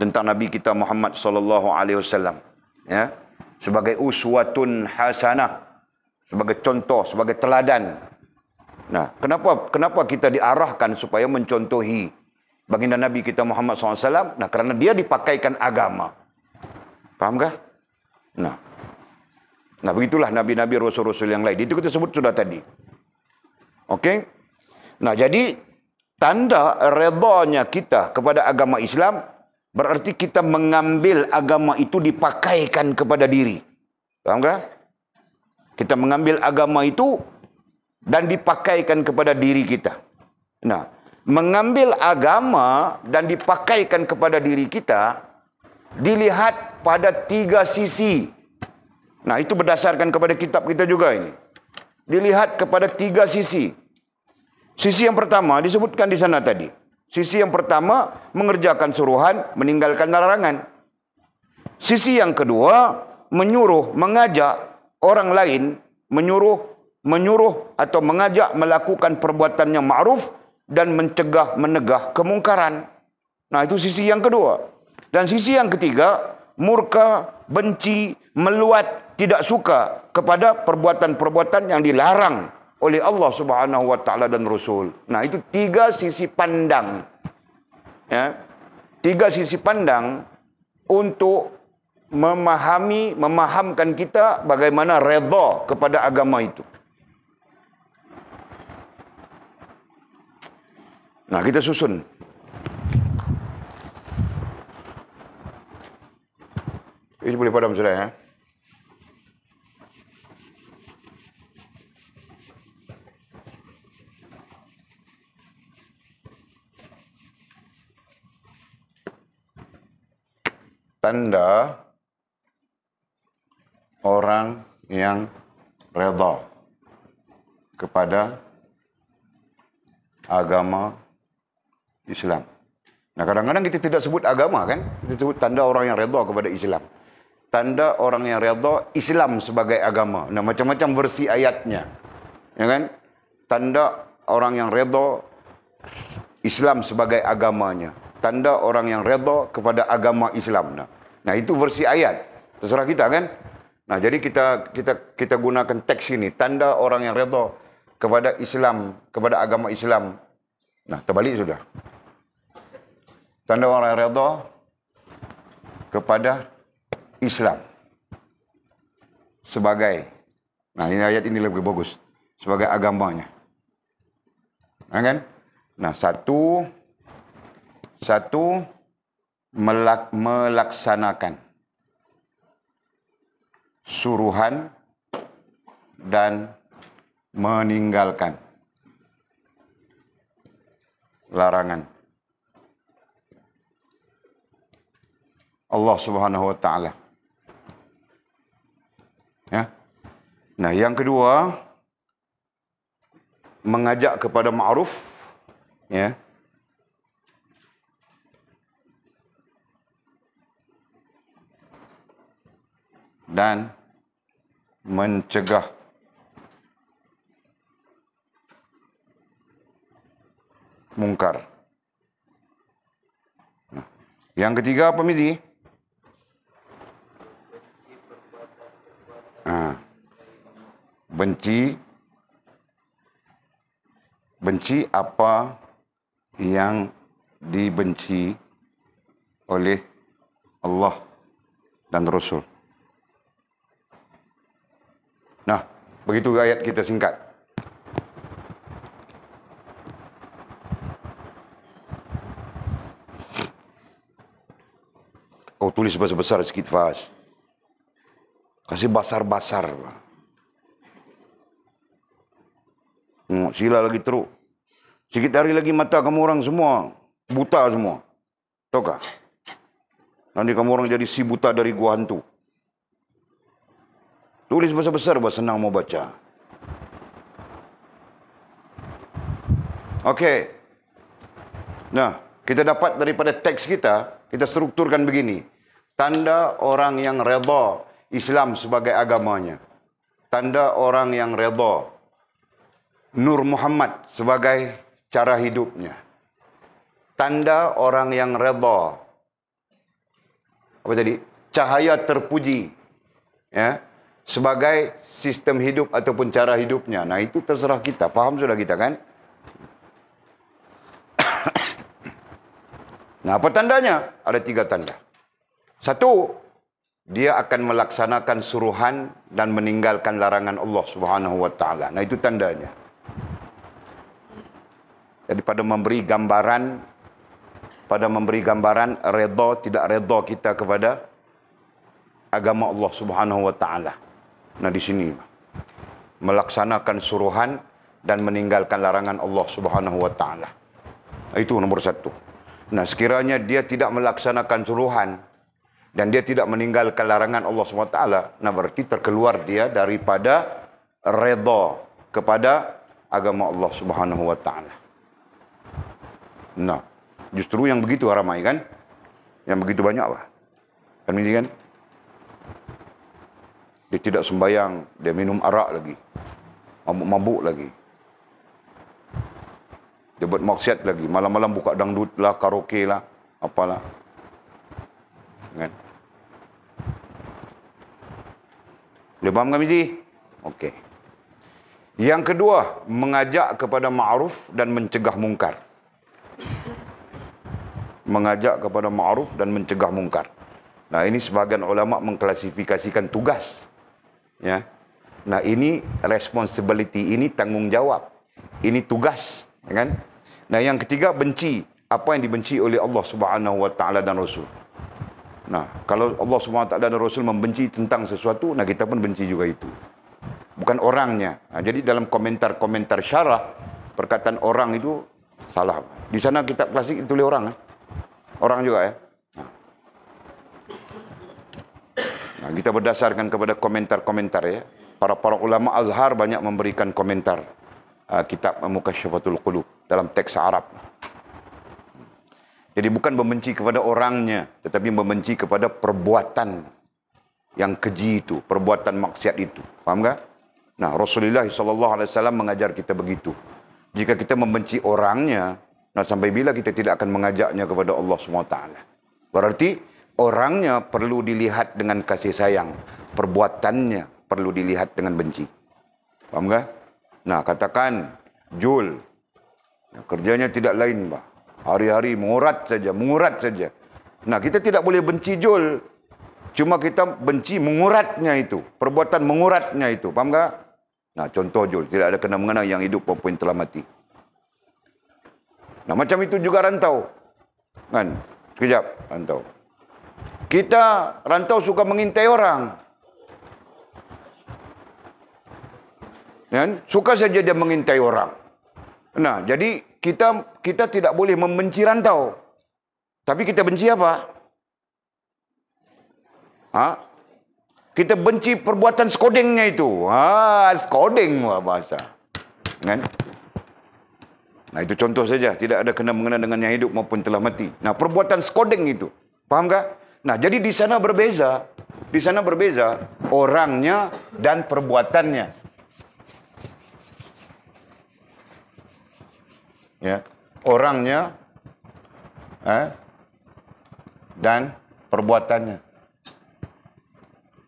A: tentang Nabi kita Muhammad sallallahu alaihi wasallam, ya, sebagai uswatun hasanah, sebagai contoh, sebagai teladan. Nah, kenapa kita diarahkan supaya mencontohi baginda Nabi kita Muhammad SAW? Nah, kerana dia dipakaikan agama. Faham kah? Nah, begitulah nabi-nabi, rasul-rasul yang lain. Itu kita sebut sudah tadi. Okey? Nah, jadi tanda redanya kita kepada agama Islam berarti kita mengambil agama itu dipakaikan kepada diri. Faham kah? Kita mengambil agama itu dan dipakaikan kepada diri kita. Nah, mengambil agama dan dipakaikan kepada diri kita dilihat pada 3 sisi. Nah, itu berdasarkan kepada kitab kita juga ini. Dilihat kepada 3 sisi. Sisi yang pertama disebutkan di sana tadi. Sisi yang pertama mengerjakan suruhan, meninggalkan larangan. Sisi yang kedua menyuruh, mengajak orang lain, menyuruh atau mengajak melakukan perbuatan yang ma'ruf dan mencegah, menegah kemungkaran. Nah, itu sisi yang kedua. Dan sisi yang ketiga, murka, benci, meluat, tidak suka kepada perbuatan-perbuatan yang dilarang oleh Allah Subhanahu wa taala dan Rasul. Nah, itu 3 sisi pandang. Ya. 3 sisi pandang untuk memahamkan kita bagaimana redha kepada agama itu. Nah, kita susun. Ini boleh padam sudah ya. Tanda orang yang redha kepada agama Islam. Nah, kadang-kadang kita tidak sebut agama kan? Kita sebut tanda orang yang redha kepada Islam. Tanda orang yang redha Islam sebagai agama. Nah, macam-macam versi ayatnya. Ya kan? Tanda orang yang redha Islam sebagai agamanya. Tanda orang yang redha kepada agama Islam. Nah, itu versi ayat. Terserah kita kan? Nah, jadi kita gunakan teks ini. Tanda orang yang redha kepada Islam, kepada agama Islam. Nah, terbalik sudah. Tanda orang yang redha kepada Islam sebagai, nah ini ayat ini lebih bagus, sebagai agamanya. Nah, kan? Nah, satu melaksanakan suruhan dan meninggalkan larangan Allah Subhanahu wa taala. Ya. Nah, yang kedua mengajak kepada ma'ruf, ya. Dan mencegah mungkar. Nah, yang ketiga apa Mizi? Benci apa yang dibenci oleh Allah dan Rasul. Nah, begitu ayat kita singkat. Kau tulis besar-besar sikit, Faz. Kasih basar-basar. Sila lagi teruk. Sikit hari lagi mata kamu orang semua buta semua. Tahu kah? Nanti kamu orang jadi si buta dari gua hantu. Tulis besar-besar, senang mau baca. Okey. Nah, kita dapat daripada teks kita strukturkan begini. Tanda orang yang redha Islam sebagai agamanya. Tanda orang yang redha Nur Muhammad sebagai cara hidupnya. Tanda orang yang redha, apa tadi? Cahaya terpuji, ya, sebagai sistem hidup ataupun cara hidupnya. Nah, itu terserah kita. Faham sudah kita kan? Nah, apa tandanya? Ada 3 tanda. 1, dia akan melaksanakan suruhan dan meninggalkan larangan Allah Subhanahu wa taala. Nah, itu tandanya. Jadi pada memberi gambaran redha tidak redha kita kepada agama Allah Subhanahu wa taala. Nah, di sini melaksanakan suruhan dan meninggalkan larangan Allah Subhanahu wa taala. Itu nomor 1. Nah, sekiranya dia tidak melaksanakan suruhan dan dia tidak meninggalkan larangan Allah Subhanahu wa taala, nah berarti terkeluar dia daripada redha kepada agama Allah Subhanahu wa taala. Nah, justru yang begitu ramai kan? Yang begitu banyak lah. Kan ini kan? Dia tidak sembayang, dia minum arak lagi. Mabuk-mabuk lagi. Dia buat maksiat lagi. Malam-malam buka dangdut lah, karaoke lah, apalah. Kan? Boleh faham kan, Mizi? Okey. Yang kedua, mengajak kepada ma'ruf dan mencegah mungkar. Mengajak kepada ma'ruf dan mencegah mungkar. Nah, ini sebahagian ulama mengklasifikasikan tugas. Ya. Nah, ini responsibility, ini tanggungjawab. Ini tugas, ya kan? Nah, yang ketiga, benci apa yang dibenci oleh Allah Subhanahu wa taala dan Rasul. Nah, kalau Allah Subhanahu wa taala dan Rasul membenci tentang sesuatu, nah kita pun benci juga itu. Bukan orangnya. Nah, jadi dalam komentar-komentar syarah, perkataan orang itu salah. Di sana kitab klasik ditulis orang. Orang juga ya. Nah, kita berdasarkan kepada komentar-komentar ya. Para ulama Azhar banyak memberikan komentar kitab Mukasyafatul Qulub dalam teks Arab. Jadi bukan membenci kepada orangnya, tetapi membenci kepada perbuatan yang keji itu, perbuatan maksiat itu. Faham tak? Nah, Rasulullah SAW mengajar kita begitu. Jika kita membenci orangnya, nah sampai bila kita tidak akan mengajaknya kepada Allah SWT. Berarti orangnya perlu dilihat dengan kasih sayang, perbuatannya perlu dilihat dengan benci. Faham tak? Nah, katakan Jul, kerjanya tidak lain, bah. Hari-hari mengurat saja. Nah, kita tidak boleh benci Jul. Cuma kita benci menguratnya itu. Perbuatan menguratnya itu. Faham tak? Nah, contoh Jul. Tidak ada kena-mengena yang hidup maupun telah mati. Nah, macam itu juga rantau. Kan? Sekejap, rantau. Kita rantau suka mengintai orang. Kan? Suka saja dia mengintai orang. Nah, jadi kita tidak boleh membenci rantau. Tapi kita benci apa? Kita benci perbuatan skodengnya itu. Skodeng bahasa. Kan? Nah, itu contoh saja. Tidak ada kena-mengena dengan yang hidup maupun telah mati. Nah, perbuatan skodeng itu. Paham tak? Nah, jadi di sana berbeza. Di sana berbeza orangnya dan perbuatannya. Ya, orangnya dan perbuatannya.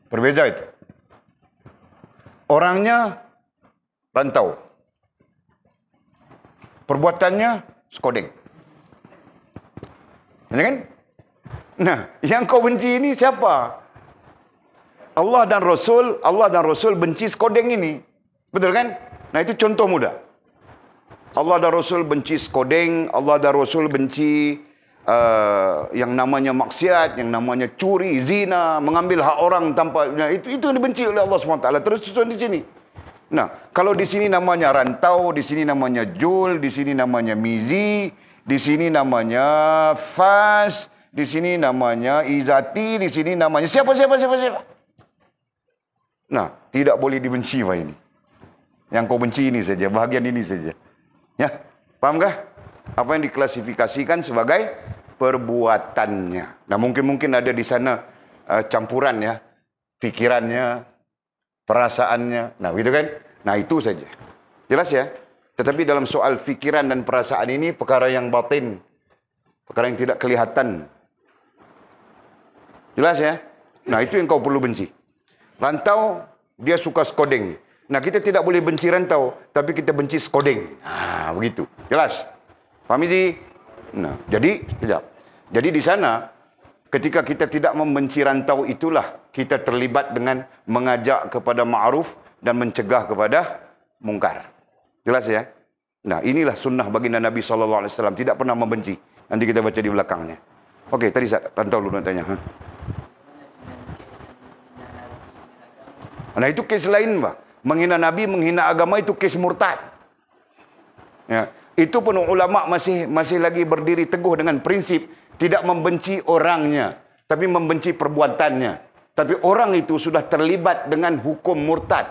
A: Berbeza itu. Orangnya rantau. Perbuatannya skodeng. Ya kan? Nah, yang kau benci ini siapa? Allah dan Rasul benci skodeng ini. Betul kan? Nah, itu contoh mudah. Allah dan Rasul benci skodeng, Allah dan Rasul benci yang namanya maksiat, yang namanya curi, zina, mengambil hak orang tanpa, nah, itu yang dibenci oleh Allah SWT. Terus susun di sini. Nah, kalau di sini namanya rantau, di sini namanya Jul, di sini namanya Mizi, di sini namanya Fas, di sini namanya Izati, di sini namanya siapa. Nah, tidak boleh dibenci Pak ini. Yang kau benci ini saja, bahagian ini saja. Ya, pahamkah? Apa yang diklasifikasikan sebagai perbuatannya. Nah, mungkin ada di sana campuran ya, pikirannya, perasaannya. Nah, gitu kan? Nah, itu saja. Jelas ya? Tetapi dalam soal pikiran dan perasaan ini perkara yang batin, perkara yang tidak kelihatan. Jelas ya? Nah, itu yang kau perlu benci. Rantau dia suka skodeng. Nah, kita tidak boleh benci rantau, tapi kita benci skodeng. Begitu. Jelas? Faham ini? Nah, jadi, sekejap. Jadi di sana, ketika kita tidak membenci rantau, itulah kita terlibat dengan mengajak kepada ma'ruf dan mencegah kepada mungkar. Jelas ya? Nah, inilah sunnah baginda Nabi SAW. Tidak pernah membenci. Nanti kita baca di belakangnya. Okey, tadi rantau lu nak tanya. Nah, itu kes lain, Pak. Menghina Nabi, menghina agama itu kes murtad. Ya, itu pun ulama masih lagi berdiri teguh dengan prinsip tidak membenci orangnya, tapi membenci perbuatannya. Tapi orang itu sudah terlibat dengan hukum murtad.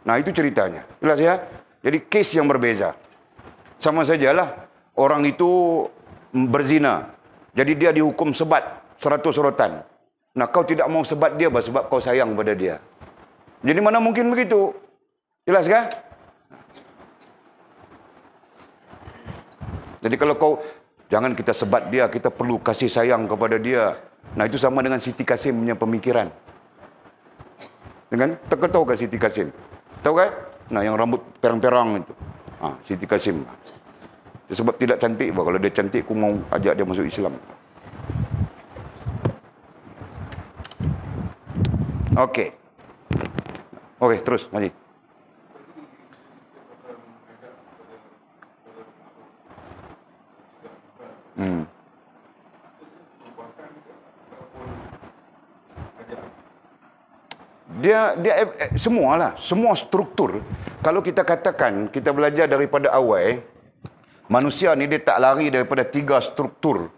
A: Nah, itu ceritanya. Jelas ya? Jadi kes yang berbeza. Sama sajalah orang itu berzina. Jadi dia dihukum sebat 100 rotan. Nah, kau tidak mau sebat dia sebab kau sayang pada dia. Jadi mana mungkin begitu? Jelas kan? Jadi kalau kau, jangan kita sebat dia, kita perlu kasih sayang kepada dia. Nah, itu sama dengan Siti Kasim punya pemikiran. Dengan, tak tahu ke Siti Kasim? Tahu kan? Nah, yang rambut perang-perang itu. Siti Kasim. Sebab tidak cantik, kalau dia cantik, aku mau ajak dia masuk Islam. Okey. Okey, terus, Haji. Dia semualah, semua struktur. Kalau kita katakan, kita belajar daripada awal, manusia ni dia tak lari daripada 3 struktur.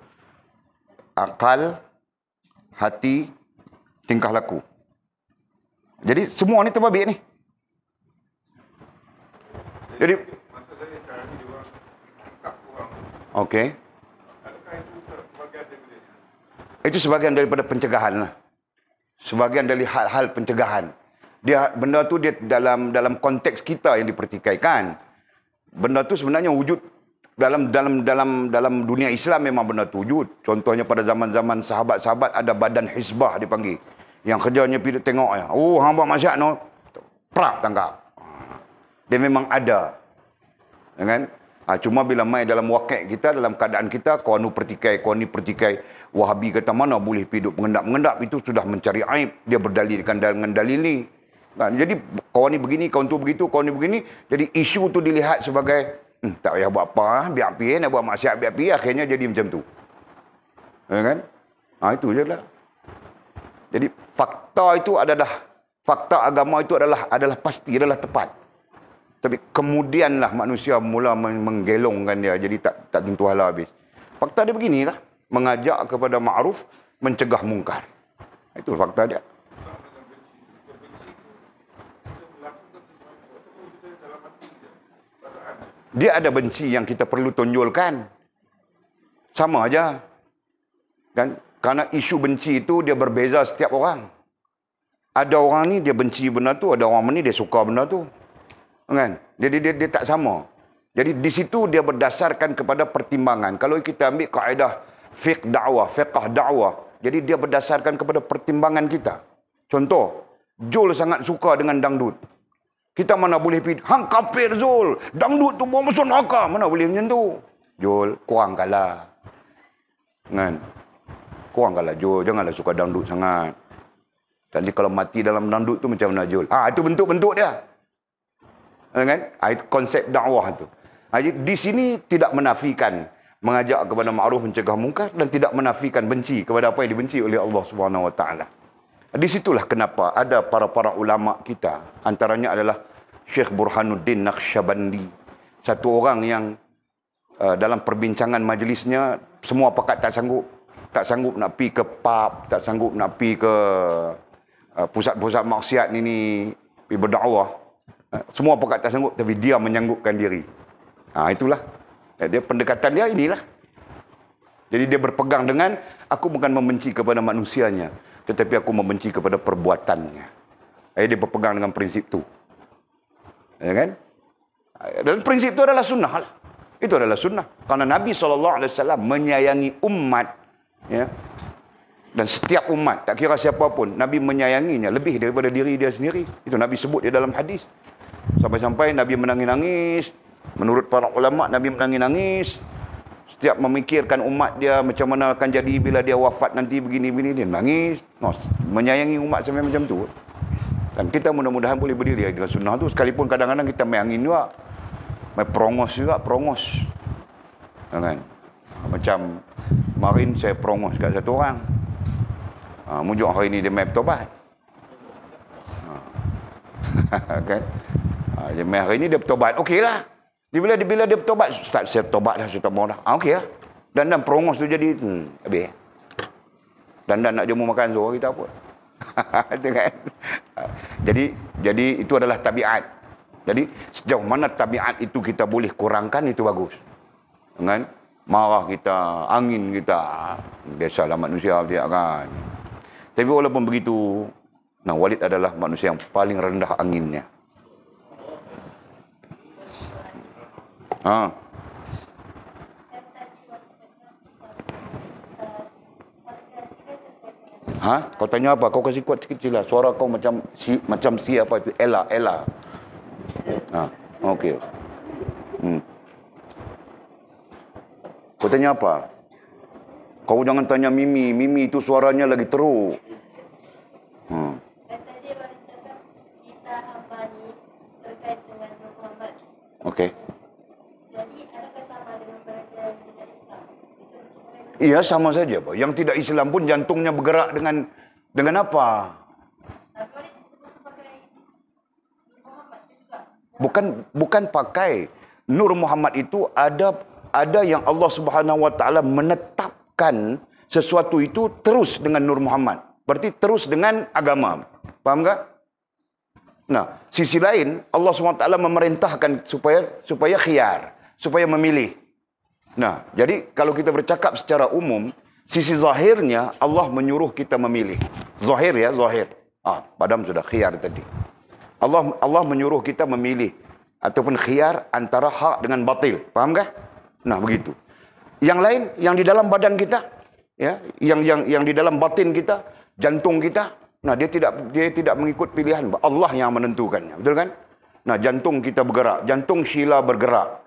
A: Akal, hati, tingkah laku. Jadi semua ni terbabit ni. Jadi okey. Itu sebahagian daripada pencegahan lah. Sebahagian dari hal-hal pencegahan. Benda tu dia dalam konteks kita yang dipertikaikan. Benda tu sebenarnya wujud dalam dunia Islam, memang benda tu wujud. Contohnya pada zaman-zaman sahabat-sahabat ada badan hizbah dipanggil. Yang kerjanya pergi tengok ya. Oh, hamba masyarakat no. Prak tangkap. Dia memang ada. Ya kan? Cuma bila mai dalam wakil kita, dalam keadaan kita, kau ni pertikai. Wahabi kata mana boleh pergi duduk mengendap-mengendap, itu sudah mencari aib. Dia berdalilkan dengan dalil ni. Kan? Jadi kawan ni begini, kawan tu begitu, kawan ni begini. Jadi isu tu dilihat sebagai tak payah buat apa, biar pergi, nak buat maksiat biar pergi, akhirnya jadi macam tu. Ya kan? Itu je lah. Jadi fakta itu fakta agama itu adalah pasti, adalah tepat. Tapi kemudianlah manusia mula menggelongkan dia, jadi tak tentu hala habis. Fakta dia beginilah, mengajak kepada ma'ruf, mencegah mungkar. Itu fakta dia. Dia ada benci yang kita perlu tonjolkan. Sama aja. Kan? Karena isu benci itu dia berbeza setiap orang. Ada orang ni dia benci benda tu, ada orang ni dia suka benda tu. Kan? Jadi dia tak sama. Jadi di situ dia berdasarkan kepada pertimbangan. Kalau kita ambil kaedah fiqh dakwah, jadi dia berdasarkan kepada pertimbangan kita. Contoh, Jul sangat suka dengan dangdut. Kita mana boleh pergi, hang kafir Zul, dangdut tu bawa masuk neraka. Mana boleh macam tu? Jul, kurang kalah. Kan? Kurang kalah Jul, janganlah suka dangdut sangat. Nanti kalau mati dalam dangdut tu macam mana Jul? Itu bentuk-bentuk dia. Kan? Itu konsep dakwah tu. Di sini tidak menafikan mengajak kepada ma'ruf, mencegah mungkar, dan tidak menafikan benci kepada apa yang dibenci oleh Allah Subhanahu Wa Taala. Di situlah kenapa ada para ulama kita, antaranya adalah Syekh Burhanuddin Naqsyabandi, satu orang yang dalam perbincangan majlisnya semua pakat tak sanggup nak pergi ke pub, tak sanggup nak pergi ke pusat-pusat maksiat ni pergi berdakwah. Semua pakat tak sanggup, tapi dia menyanggupkan diri. Itulah. Dia pendekatan dia inilah. Jadi dia berpegang dengan, aku bukan membenci kepada manusianya, tetapi aku membenci kepada perbuatannya. Dia berpegang dengan prinsip tu. Ya kan? Dan prinsip itu adalah sunnah lah. Itu adalah sunnah. Karena Nabi SAW menyayangi umat, ya, Dan setiap umat, tak kira siapa pun, Nabi menyayanginya lebih daripada diri dia sendiri. Itu Nabi sebut di dalam hadis. Sampai-sampai Nabi menangis-nangis. Menurut para ulama, Nabi menangis-nangis. Setiap memikirkan umat dia, macam mana akan jadi bila dia wafat nanti, begini-begini, dia nangis. Menyayangi umat sampai macam tu. Dan kita mudah-mudahan boleh berdiri dengan sunnah tu. Sekalipun kadang-kadang kita main angin juga. Main perongos juga, perongos. Kan? Macam kemarin saya perongos kat satu orang. Mujuk hari ni dia main bertobat. Kan? Dia main hari ni dia bertobat. Okeylah. Bila dia bertobat, Ustaz saya bertobat dah, saya tak mau dah. Okey lah. Dan perongos tu jadi habis. Dan nak jamu makan suruh kita apa? Kan? Jadi itu adalah tabiat. Jadi sejauh mana tabiat itu kita boleh kurangkan, itu bagus. Kan? Marah kita, angin kita, biasalah manusia dia kan. Tapi walaupun begitu, Walid adalah manusia yang paling rendah anginnya. Kau tanya apa? Kau kasih kuat sikit lah. Suara kau macam si apa itu? Ella. Okey. Kau tanya apa? Kau jangan tanya Mimi. Mimi itu suaranya lagi teruk. Okey. Iya, sama saja. Yang tidak Islam pun jantungnya bergerak dengan apa? Bukan pakai. Nur Muhammad itu ada yang Allah Subhanahu Wa Taala menetapkan sesuatu itu terus dengan Nur Muhammad. Berarti terus dengan agama. Faham tak? Nah, sisi lain Allah Subhanahu Wa Taala memerintahkan supaya khiyar, supaya memilih. Nah, jadi kalau kita bercakap secara umum, sisi zahirnya Allah menyuruh kita memilih. Zahir ya, zahir. Padam sudah khiyar tadi. Allah menyuruh kita memilih ataupun khiyar antara hak dengan batil. Faham kah? Nah, begitu. Yang lain, yang di dalam badan kita, ya, yang di dalam batin kita, jantung kita, nah dia tidak mengikut pilihan. Allah yang menentukannya. Betul kan? Nah, jantung kita bergerak, jantung Sheila bergerak.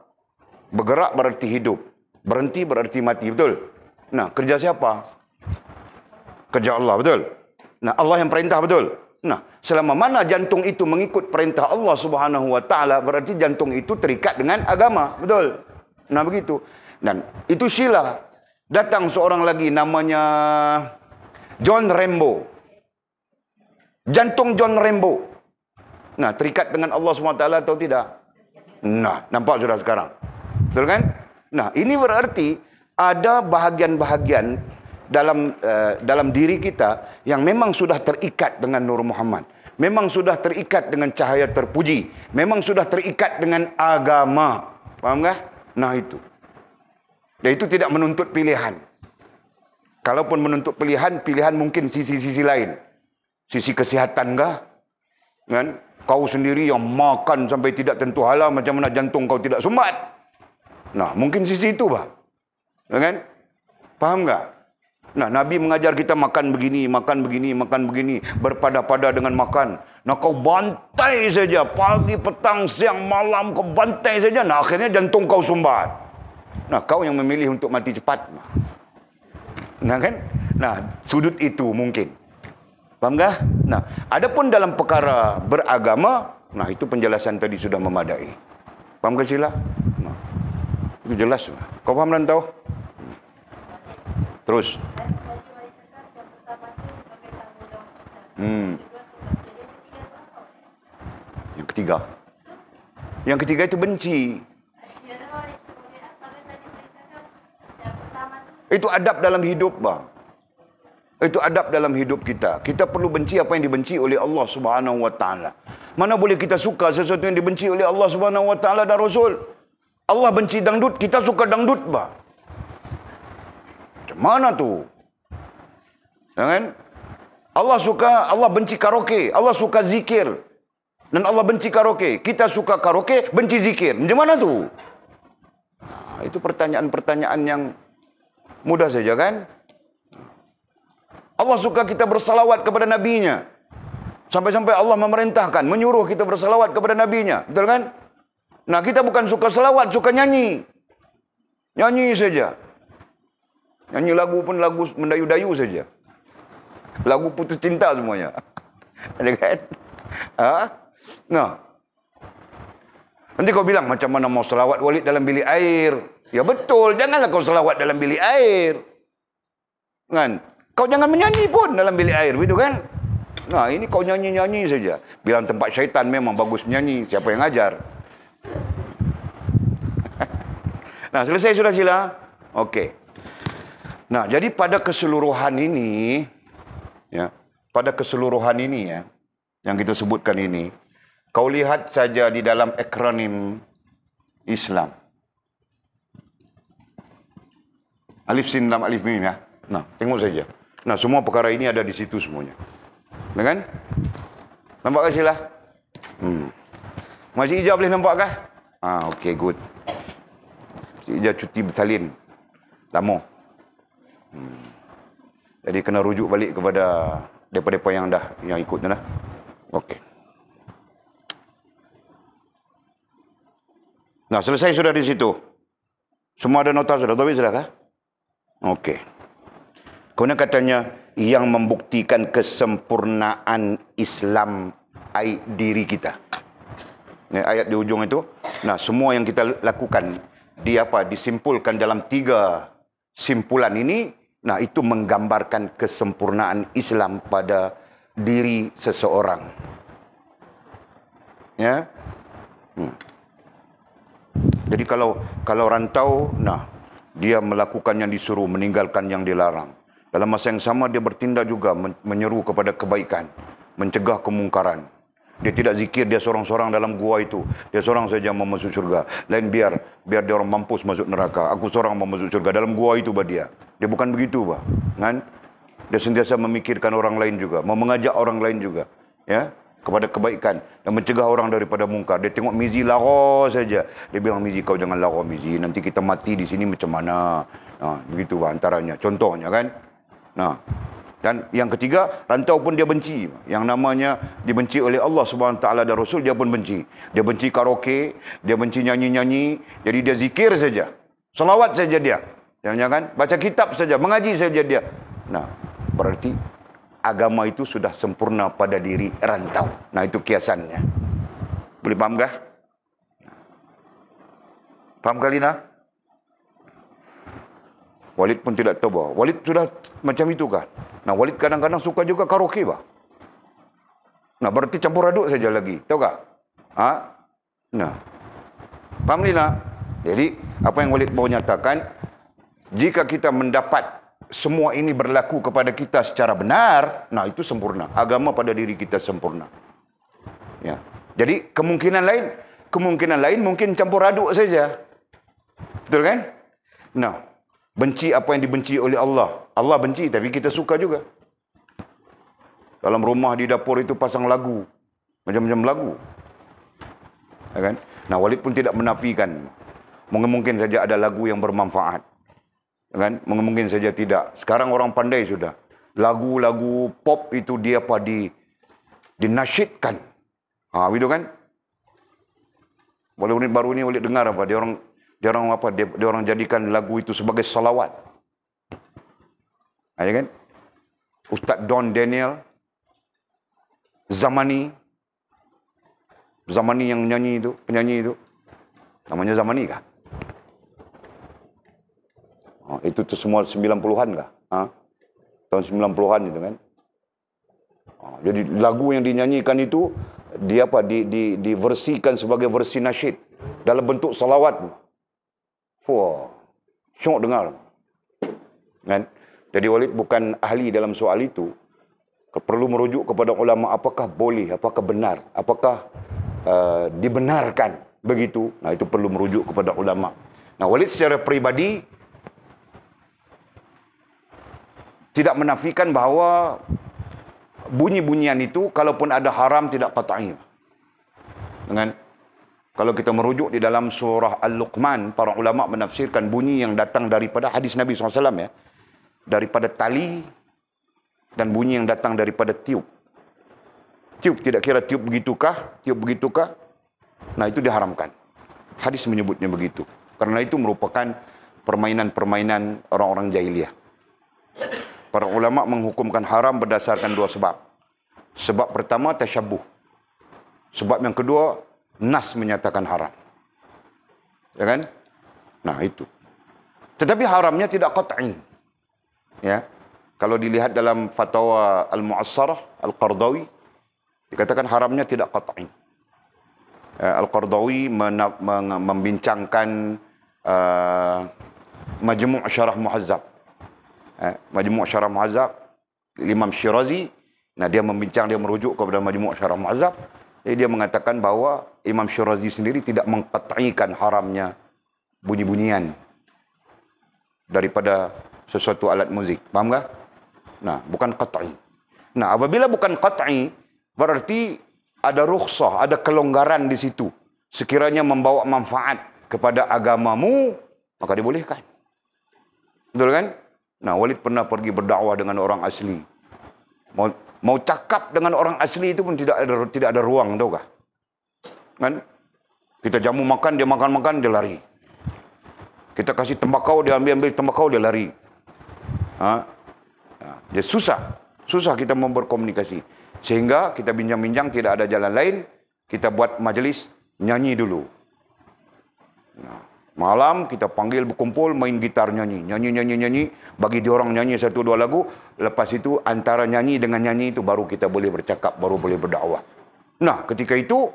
A: Bergerak berarti hidup. Berhenti berarti mati, betul? Nah, kerja siapa? Kerja Allah, betul? Nah, Allah yang perintah, betul? Nah, selama mana jantung itu mengikut perintah Allah Subhanahu Wa Taala, berarti jantung itu terikat dengan agama, betul? Nah, begitu. Dan itu sila. Datang seorang lagi namanya John Rambo. Jantung John Rambo. Nah, terikat dengan Allah Subhanahu Wa Taala atau tidak? Nah, nampak sudah sekarang. Betul kan? Nah, ini berarti ada bahagian-bahagian dalam diri kita yang memang sudah terikat dengan Nur Muhammad. Memang sudah terikat dengan cahaya terpuji. Memang sudah terikat dengan agama. Faham tak? Nah, itu. Dan itu tidak menuntut pilihan. Kalaupun menuntut pilihan mungkin sisi-sisi lain. Sisi kesihatan kah? Kan? Kau sendiri yang makan sampai tidak tentu halal, macam mana jantung kau tidak sumbat? Nah, mungkin sisi itu, bah. Kan? Faham tak? Nah, Nabi mengajar kita makan begini, berpada-pada dengan makan. Nah, kau bantai saja, pagi, petang, siang, malam, kau bantai saja. Nah, akhirnya jantung kau sumbat. Nah, kau yang memilih untuk mati cepat. Nah, kan? Nah, sudut itu mungkin. Faham tak? Nah, adapun dalam perkara beragama, nah, itu penjelasan tadi sudah memadai. Faham ke sila? Nah, itu jelas. Kau faham dan tahu? Terus. Yang ketiga itu benci. Itu adab dalam hidup, bah. Itu adab dalam hidup kita. Kita perlu benci apa yang dibenci oleh Allah Subhanahu Wa Taala. Mana boleh kita suka sesuatu yang dibenci oleh Allah Subhanahu Wa Taala dan Rasul? Allah benci dangdut, kita suka dangdut, bah. Macam mana tu? Jangan. Allah benci karaoke, Allah suka zikir. Dan Allah benci karaoke. Kita suka karaoke, benci zikir. Macam mana tu? Itu pertanyaan-pertanyaan yang mudah saja, kan? Allah suka kita bersalawat kepada Nabi-Nya. Sampai-sampai Allah memerintahkan, menyuruh kita bersalawat kepada Nabi-Nya. Betul kan? Nah, kita bukan suka salawat, suka nyanyi. Nyanyi saja. Nyanyi lagu pun lagu mendayu-dayu saja. Lagu putus cinta semuanya. Ada kan? Ha? Nah. Nanti kau bilang, macam mana mau salawat Walid dalam bilik air? Ya betul, janganlah kau salawat dalam bilik air. Kan? Kau jangan menyanyi pun dalam bilik air, begitu kan? Nah, ini kau nyanyi-nyanyi saja. Bilang tempat syaitan memang bagus menyanyi. Siapa yang ajar? Nah, selesai sudah sila? Okey. Nah, jadi pada keseluruhan ini, ya, pada keseluruhan ini ya, yang kita sebutkan ini, kau lihat saja di dalam akronim Islam. Alif Sin Lam Alif Mim ya. Nah, tengok saja. Nah, semua perkara ini ada di situ semuanya. Ya kan? Nampak ke sila? Masih Ijaz boleh nampak kah? Okey, good. Masih Ijaz cuti bersalin. Lama. Jadi kena rujuk balik kepada depa-depa yang ikut dah. Okey. Nah, selesai sudah di situ. Semua ada nota sudah. Tahu sudah kah? Okey. Kemudian katanya yang membuktikan kesempurnaan Islam diri kita. Ayat di ujung itu. Nah, semua yang kita lakukan disimpulkan dalam 3 simpulan ini. Nah, itu menggambarkan kesempurnaan Islam pada diri seseorang. Ya. Jadi kalau rantau, nah, dia melakukan yang disuruh, meninggalkan yang dilarang. Dalam masa yang sama dia bertindak juga menyeru kepada kebaikan, mencegah kemungkaran. Dia tidak zikir dia seorang-seorang dalam gua itu. Dia seorang saja mau masuk surga. Lain biar dia orang mampus masuk neraka. Aku seorang mau masuk surga. Dalam gua itu dia. Dia bukan begitu, Pak. Kan? Dia sentiasa memikirkan orang lain juga, mau mengajak orang lain juga, ya, kepada kebaikan dan mencegah orang daripada mungkar. Dia tengok Mizi lara saja. Dia bilang, Mizi, kau jangan lara, Mizi. Nanti kita mati di sini macam mana? Nah, begitu, Pak, antaranya. Contohnya kan. Nah, dan yang ketiga, rantau pun dia benci. Yang namanya dibenci oleh Allah Subhanahu Wa Taala dan Rasul, dia pun benci. Dia benci karaoke, dia benci nyanyi-nyanyi. Jadi dia zikir saja. Selawat saja dia. Jangan-jangan baca kitab saja, mengaji saja dia. Nah, berarti agama itu sudah sempurna pada diri rantau. Nah, itu kiasannya. Boleh paham kah? Paham kali nak? Walid pun tidak tahu bahawa Walid sudah macam itu kan. Nah, Walid kadang-kadang suka juga karaoke bah. Nah, berarti campur aduk saja lagi. Tahu tak? Nah. Paham ni nak? Jadi, apa yang Walid mau nyatakan, jika kita mendapat semua ini berlaku kepada kita secara benar, nah itu sempurna. Agama pada diri kita sempurna. Ya. Jadi, kemungkinan lain mungkin campur aduk saja. Betul kan? Nah, benci apa yang dibenci oleh Allah. Allah benci, tapi kita suka juga. Dalam rumah di dapur itu pasang lagu. Macam-macam lagu. Ya kan? Nah, Walid pun tidak menafikan. Mungkin saja ada lagu yang bermanfaat. Ya kan? Mungkin saja tidak. Sekarang orang pandai sudah. Lagu-lagu pop itu dia dinasyidkan. Begitu kan? Baru ini Walid dengar apa? Dia orang jadikan lagu itu sebagai salawat. Ya kan? Ustaz Don Daniel Zamani yang penyanyi itu. Namanya Zamani kah? Itu semua 90-an kah? Tahun 90-an itu kan. Jadi lagu yang dinyanyikan itu diversikan sebagai versi nasyid dalam bentuk salawat. Wah, syok dengar. Kan? Jadi Walid bukan ahli dalam soal itu. Perlu merujuk kepada ulama apakah boleh, apakah benar, apakah dibenarkan begitu. Nah, itu perlu merujuk kepada ulama. Nah, Walid secara peribadi tidak menafikan bahawa bunyi-bunyian itu kalaupun ada haram tidak qat'i. Dengan kalau kita merujuk di dalam surah Al-Luqman, para ulama menafsirkan bunyi yang datang daripada hadis Nabi SAW ya. Daripada tali dan bunyi yang datang daripada tiup. Tiup, tidak kira tiup begitukah, nah itu diharamkan. Hadis menyebutnya begitu. Karena itu merupakan permainan-permainan orang-orang jahiliyah. Para ulama menghukumkan haram berdasarkan dua sebab. Sebab pertama, tasyabuh. Sebab yang kedua, nas menyatakan haram. Ya kan? Nah, itu. Tetapi haramnya tidak qat'i. Ya. Kalau dilihat dalam fatwa Al-Mu'assarah Al-Qardawi, dikatakan haramnya tidak qat'i. Al-Qardawi membincangkan Majmu' Syarah Muhazzab. Majmu' Syarah Muhazzab Imam Syirazi. Nah, dia merujuk kepada Majmu' Syarah Muhazzab. Jadi dia mengatakan bahawa Imam Syirazi sendiri tidak mengqat'ikan haramnya bunyi-bunyian daripada sesuatu alat muzik. Faham tak? Nah, bukan qat'i. Nah, apabila bukan qat'i, berarti ada rukhsah, ada kelonggaran di situ. Sekiranya membawa manfaat kepada agamamu, maka dibolehkan. Betul kan? Nah, Walid pernah pergi berdakwah dengan orang asli. Mau cakap dengan orang asli itu pun tidak ada ruang, tahu kah? Kan? Kita jamu makan, dia makan, dia lari. Kita kasih tembakau, dia ambil tembakau, dia lari. Dia susah kita mau berkomunikasi. Sehingga kita bincang-bincang, tidak ada jalan lain, kita buat majlis nyanyi dulu. Nah, malam kita panggil berkumpul, main gitar nyanyi, bagi diorang nyanyi 1-2 lagu. Lepas itu antara nyanyi dengan nyanyi itu baru kita boleh bercakap, baru boleh berdakwah. Nah, ketika itu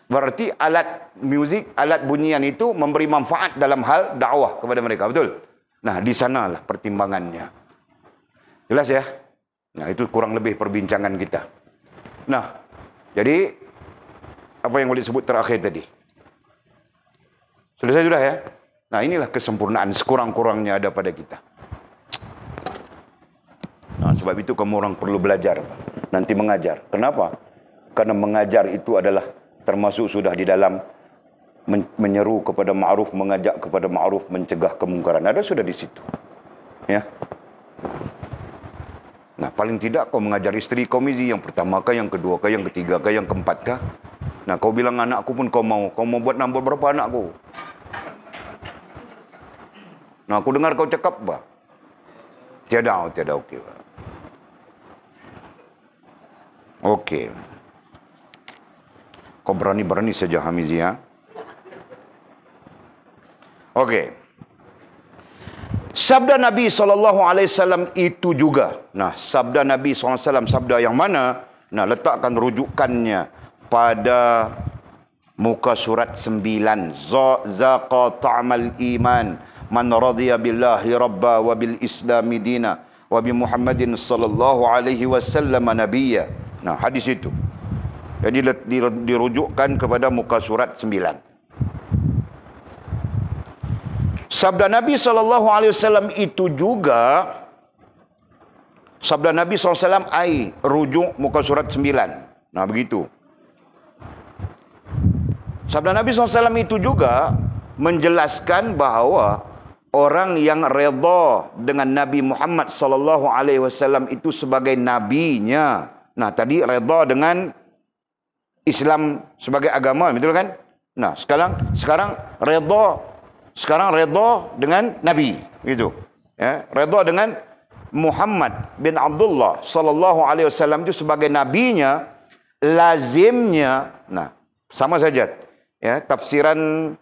A: berarti alat muzik, alat bunyian itu memberi manfaat dalam hal dakwah kepada mereka, betul? Nah, di sanalah pertimbangannya. Jelas ya? Nah, itu kurang lebih perbincangan kita. Nah, jadi apa yang boleh disebut terakhir tadi? Selesai sudah ya? Nah, inilah kesempurnaan sekurang-kurangnya ada pada kita. Nah, sebab itu kamu orang perlu belajar. Nanti mengajar. Kenapa? Karena mengajar itu adalah termasuk sudah di dalam menyeru kepada ma'ruf, mengajak kepada ma'ruf, mencegah kemungkaran. Ada sudah di situ. Ya. Nah, paling tidak kau mengajar isteri kau mesti yang pertama kah, yang kedua kah, yang ketiga kah, yang keempat kah? Nah, kau bilang anakku pun kau mau buat nambah berapa anakku? Nah, aku dengar kau cakap apa? Tiada okey. Okey. Kau berani saja Hamizi, ya. Okey. Sabda Nabi SAW itu juga. Nah, sabda Nabi SAW, sabda yang mana? Nah, letakkan rujukannya pada muka surat 9. Zaqa ta'mal iman man radhiya billahi rabba wa bil islami dina wa bi Muhammadin sallallahu alaihi wasallam nabiyya. Nah, hadis itu. Jadi dirujukkan kepada muka surat 9. Sabda Nabi SAW itu juga, sabda Nabi SAW rujuk muka surat 9. Nah, begitu. Sabda Nabi SAW itu juga menjelaskan bahawa orang yang redha dengan Nabi Muhammad SAW itu sebagai nabinya. Nah, tadi redha dengan Islam sebagai agama, betul kan? Nah, sekarang redha dengan Nabi, gitu. Ya, redha dengan Muhammad bin Abdullah sallallahu alaihi wasallam itu sebagai nabinya, lazimnya. Nah, sama saja. Ya, tafsiran,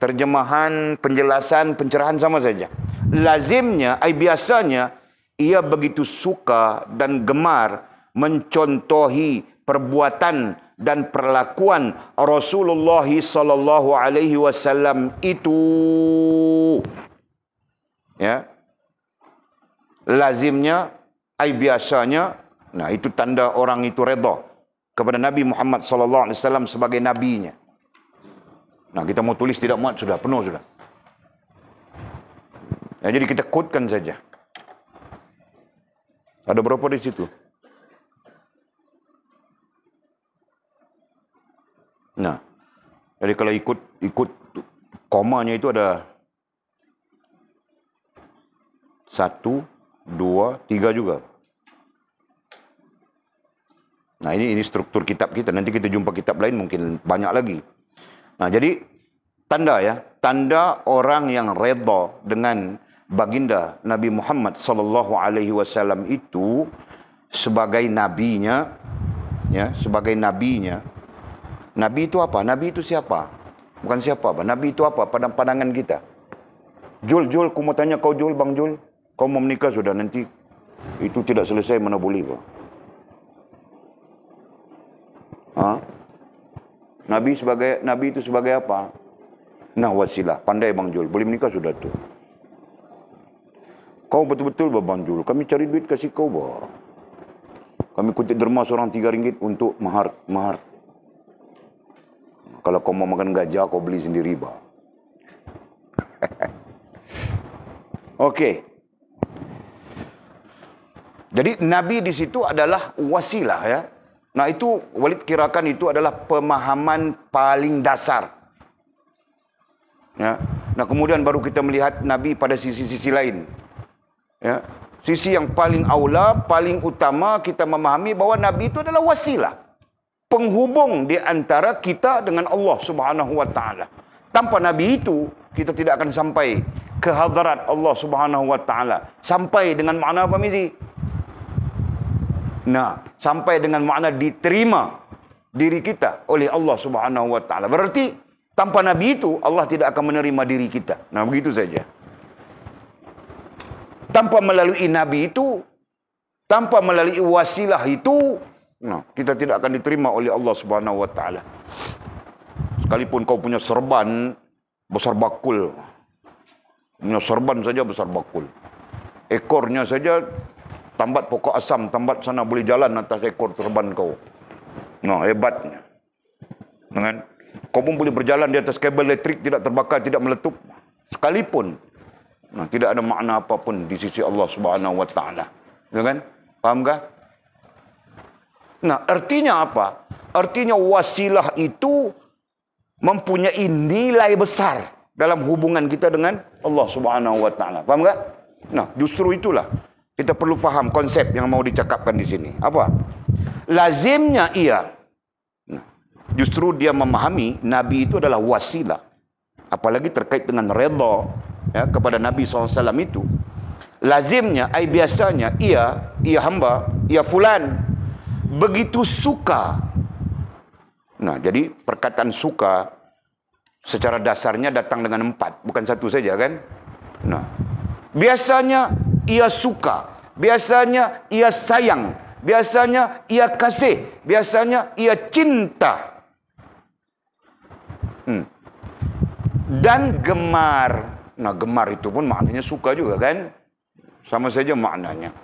A: terjemahan, penjelasan, pencerahan sama saja. Lazimnya, biasanya ia begitu suka dan gemar mencontohi perbuatan dan perlakuan Rasulullah sallallahu alaihi wasallam itu. Ya. Lazimnya, biasanya. Nah, itu tanda orang itu redha kepada Nabi Muhammad sallallahu alaihi wasallam sebagai nabinya. Nah, kita mau tulis tidak muat sudah, penuh sudah. Ya, jadi kita quotekan saja. Ada berapa di situ? Nah, jadi kalau ikut komanya itu ada 1, 2, 3 juga. Nah, ini struktur kitab kita. Nanti kita jumpa kitab lain mungkin banyak lagi. Nah, jadi tanda ya, tanda orang yang redha dengan baginda Nabi Muhammad sallallahu alaihi wasallam itu sebagai nabinya, ya, sebagai nabinya. Nabi itu apa? Nabi itu siapa? Bukan siapa, apa? Nabi itu apa pada pandangan kita? Jul, aku mau tanya kau Jul, Bang Jul. Kau mau menikah sudah, nanti itu tidak selesai mana boleh, Pak. Nabi itu sebagai apa? Nah, wasilah. Pandai Bang Jul. Boleh menikah sudah tu. Kau betul-betul Bang Jul. Kami cari duit kasih kau, bah. Kami kutip derma seorang RM3 untuk mahar. Kalau kau mau makan gajah, kau beli sendiri, bah. Okey. Jadi Nabi di situ adalah wasilah, ya. Nah, itu Walid kirakan itu adalah pemahaman paling dasar. Ya. Nah, kemudian baru kita melihat Nabi pada sisi-sisi lain. Ya. Sisi yang paling aula, paling utama kita memahami bahawa Nabi itu adalah wasilah. Penghubung di antara kita dengan Allah Subhanahu wa taala. Tanpa Nabi itu, kita tidak akan sampai ke hadarat Allah Subhanahu wa taala. Sampai dengan makna apa, Mizi? Nah, sampai dengan makna diterima diri kita oleh Allah Subhanahu wa taala. Berarti tanpa Nabi itu Allah tidak akan menerima diri kita. Nah, begitu saja. Tanpa melalui Nabi itu, tanpa melalui wasilah itu, nah, kita tidak akan diterima oleh Allah Subhanahu wa taala. Sekalipun kau punya serban besar bakul. Punya serban saja besar bakul. Ekornya saja tambat pokok asam, tambat sana boleh jalan atas ekor serban kau. Nah, hebatnya. Dengan kau pun boleh berjalan di atas kabel elektrik, tidak terbakar, tidak meletup. Sekalipun. Nah, tidak ada makna apapun di sisi Allah Subhanahu wa taala. Ya kan? Faham kah? Nah, artinya apa? Artinya wasilah itu mempunyai nilai besar dalam hubungan kita dengan Allah Subhanahu wa taala. Faham tak? Nah, justru itulah kita perlu faham konsep yang mau dicakapkan di sini. Apa? Lazimnya ia. Nah, justru dia memahami Nabi itu adalah wasilah. Apalagi terkait dengan redha, ya, kepada Nabi SAW itu. Lazimnya, biasanya ia hamba, ia fulan begitu suka. Nah, jadi perkataan suka secara dasarnya datang dengan 4, bukan satu saja, kan? Nah, biasanya ia suka, biasanya ia sayang, biasanya ia kasih, biasanya ia cinta. Dan gemar. Nah, gemar itu pun maknanya suka juga, kan? Sama saja maknanya.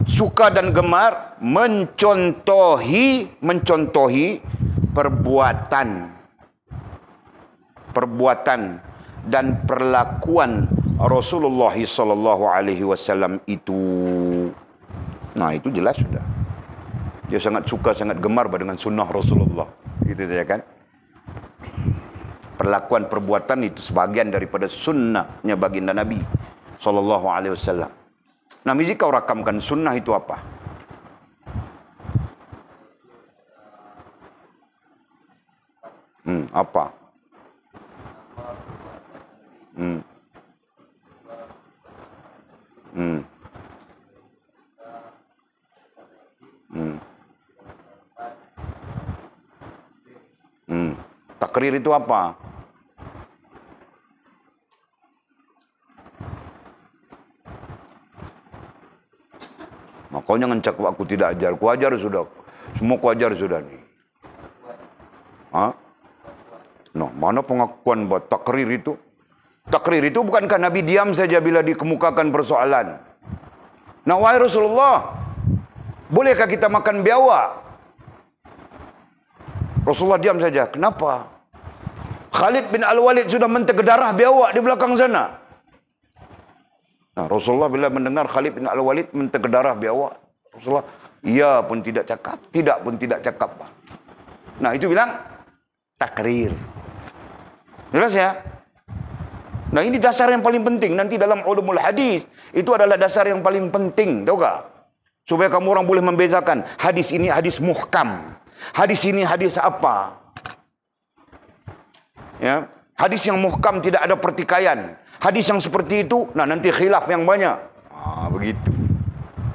A: Suka dan gemar mencontohi perbuatan dan perlakuan Rasulullah sallallahu alaihi wasallam itu. Nah, itu jelas sudah. Dia sangat suka, sangat gemar dengan sunnah Rasulullah. Gitu saja, kan? Perlakuan perbuatan itu sebagian daripada sunnahnya baginda Nabi sallallahu alaihi wasallam. Nah, jika kau rakamkan sunnah itu apa? Apa? Takrir itu apa? Nah, kau jangan cakap aku tidak ajar. Ku ajar sudah. Semua ku ajar sudah nih. Nah, mana pengakuan buat takrir itu? Takrir itu bukankah Nabi diam saja bila dikemukakan persoalan? Nah, wahai Rasulullah, bolehkah kita makan biawak? Rasulullah diam saja. Kenapa? Khalid bin Al-Walid sudah menteguk darah biawak di belakang sana. Nah, Rasulullah bila mendengar Khalid bin Al-Walid menteguk darah biawak, Rasulullah, ia pun tidak cakap, tidak pun tidak cakap. Nah, itu bilang takrir. Jelas ya? Nah, ini dasar yang paling penting. Nanti dalam ulumul hadis, itu adalah dasar yang paling penting. Tahu tak? Supaya kamu orang boleh membezakan. Hadis ini hadis muhkam. Hadis ini hadis apa. Ya, hadis yang muhkam tidak ada pertikaian. Hadis yang seperti itu, nah nanti khilaf yang banyak. Begitu.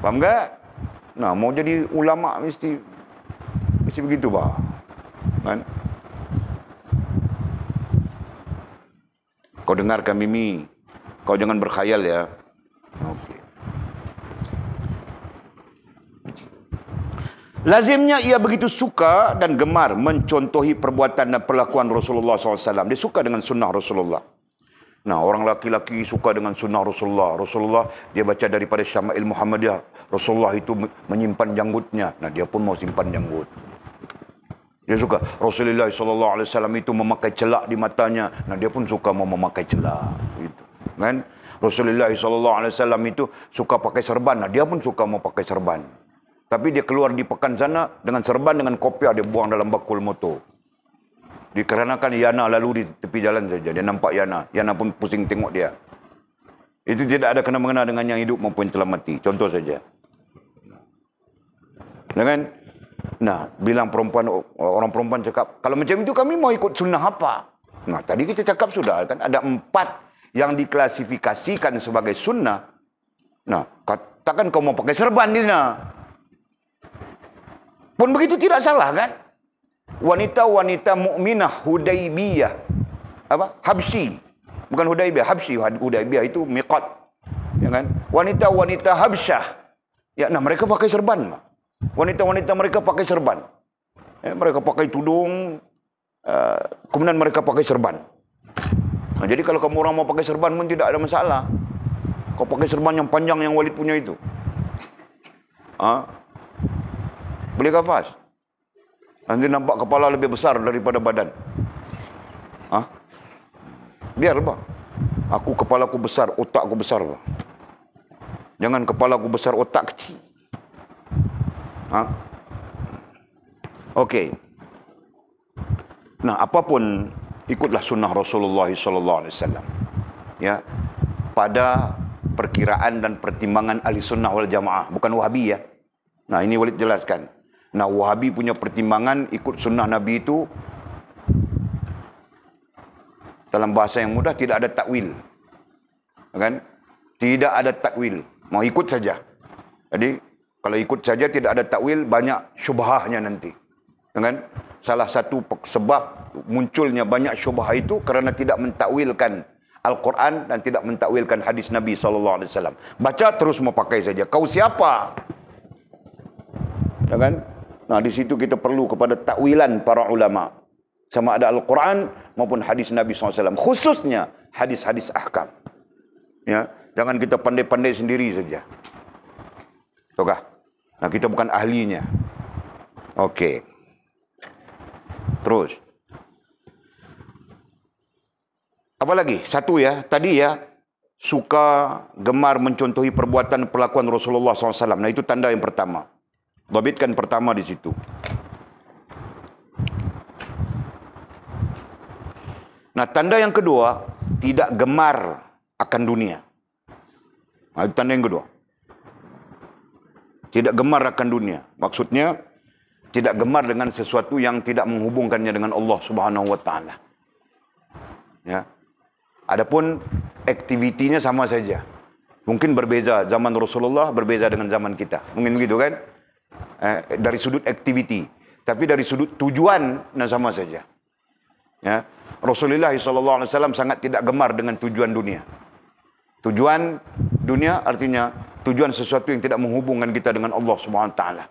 A: Faham tak? Nah, mau jadi ulama mesti begitu, bah. Kan? Kau dengarkan Mimi, kau jangan berkhayal ya. Okey. Lazimnya ia begitu suka dan gemar mencontohi perbuatan dan perlakuan Rasulullah SAW. Dia suka dengan sunnah Rasulullah. Nah, orang laki-laki suka dengan sunnah Rasulullah. Rasulullah, dia baca daripada Syama'il Muhammadiyah. Rasulullah itu menyimpan janggutnya. Nah, dia pun mau simpan janggut. Dia suka. Rasulullah SAW itu memakai celak di matanya. Nah, dia pun suka mau memakai celak. Gitu. Kan? Rasulullah SAW itu suka pakai serban. Nah, dia pun suka mau pakai serban. Tapi dia keluar di pekan sana dengan serban, dengan kopiah dia buang dalam bakul motor. Dikarenakan Yana lalu di tepi jalan saja. Dia nampak Yana. Yana pun pusing tengok dia. Itu tidak ada kena-mengena dengan yang hidup maupun yang telah mati. Contoh saja. Kan? Nah, bilang perempuan, orang perempuan cakap, kalau macam itu kami mau ikut sunnah apa? Nah, tadi kita cakap sudah kan ada 4 yang diklasifikasikan sebagai sunnah. Nah, katakan kau mau pakai serban ni nah. Pun begitu tidak salah kan? Wanita-wanita mukminah Hudaibiyah. Apa? Habsyi. Bukan Hudaibiyah, Habsyi. Hudaibiyah itu miqat. Ya kan? Wanita-wanita Habsyah. Ya, nah mereka pakai serban. Wanita-wanita mereka pakai serban. Ya, mereka pakai tudung. Kemudian mereka pakai serban. Nah, jadi kalau kamu orang mau pakai serban pun tidak ada masalah. Kau pakai serban yang panjang yang Walid punya itu. Boleh kafas? Nanti nampak kepala lebih besar daripada badan. Biar bah. Aku kepalaku besar, otakku besar bah. Jangan kepalaku besar, otak kecil. Okey. Nah, apapun ikutlah sunnah Rasulullah SAW. Ya, pada perkiraan dan pertimbangan ahli sunnah wal jamaah, bukan Wahabi ya. Nah, ini Walid jelaskan. Nah, Wahabi punya pertimbangan ikut sunnah Nabi itu dalam bahasa yang mudah tidak ada takwil. Kan? Tidak ada takwil. Mau ikut saja. Jadi, kalau ikut saja tidak ada takwil, banyak syubhahnya nanti. Kan? Salah satu sebab munculnya banyak syubhah itu kerana tidak mentakwilkan Al-Quran dan tidak mentakwilkan hadis Nabi SAW. Baca terus mau pakai saja. Kau siapa? Ya kan? Nah, di situ kita perlu kepada takwilan para ulama. Sama ada Al-Quran maupun hadis Nabi SAW. Khususnya hadis-hadis ahkam. Ya, jangan kita pandai-pandai sendiri saja. Tukah? Nah, kita bukan ahlinya. Okey. Terus. Apa lagi? Satu ya. Tadi ya. Suka, gemar mencontohi perbuatan perlakuan Rasulullah SAW. Nah, itu tanda yang pertama. Dhabitkan pertama di situ. Nah, tanda yang kedua, tidak gemar akan dunia. Nah, itu tanda yang kedua. Tidak gemar akan dunia. Maksudnya, tidak gemar dengan sesuatu yang tidak menghubungkannya dengan Allah Subhanahu wa taala. Ya. Adapun aktivitinya sama saja. Mungkin berbeza zaman Rasulullah, berbeza dengan zaman kita. Mungkin begitu kan? Dari sudut aktiviti, tapi dari sudut tujuan nah sama saja. Ya, Rasulullah SAW sangat tidak gemar dengan tujuan dunia. Tujuan dunia artinya tujuan sesuatu yang tidak menghubungkan kita dengan Allah Subhanahu Wa Taala.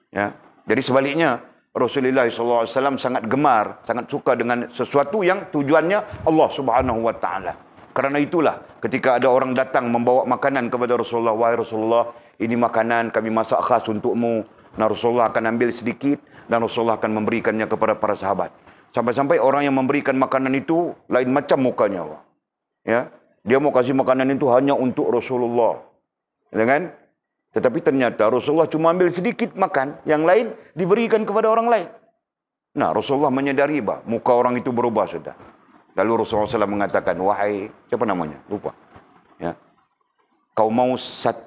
A: Ya, jadi sebaliknya Rasulullah SAW sangat gemar, sangat suka dengan sesuatu yang tujuannya Allah Subhanahu Wa Taala. Karena itulah ketika ada orang datang membawa makanan kepada Rasulullah, wahai Rasulullah, ini makanan kami masak khas untukmu. Nah, Rasulullah akan ambil sedikit dan Rasulullah akan memberikannya kepada para sahabat. Sampai-sampai orang yang memberikan makanan itu lain macam mukanya. Ya, dia mau kasih makanan itu hanya untuk Rasulullah. Ya kan? Tetapi ternyata Rasulullah cuma ambil sedikit makan, yang lain diberikan kepada orang lain. Nah, Rasulullah menyadari bah, muka orang itu berubah sudah. Lalu Rasulullah SAW mengatakan, wahai, siapa namanya? Lupa. Ya. Kau mau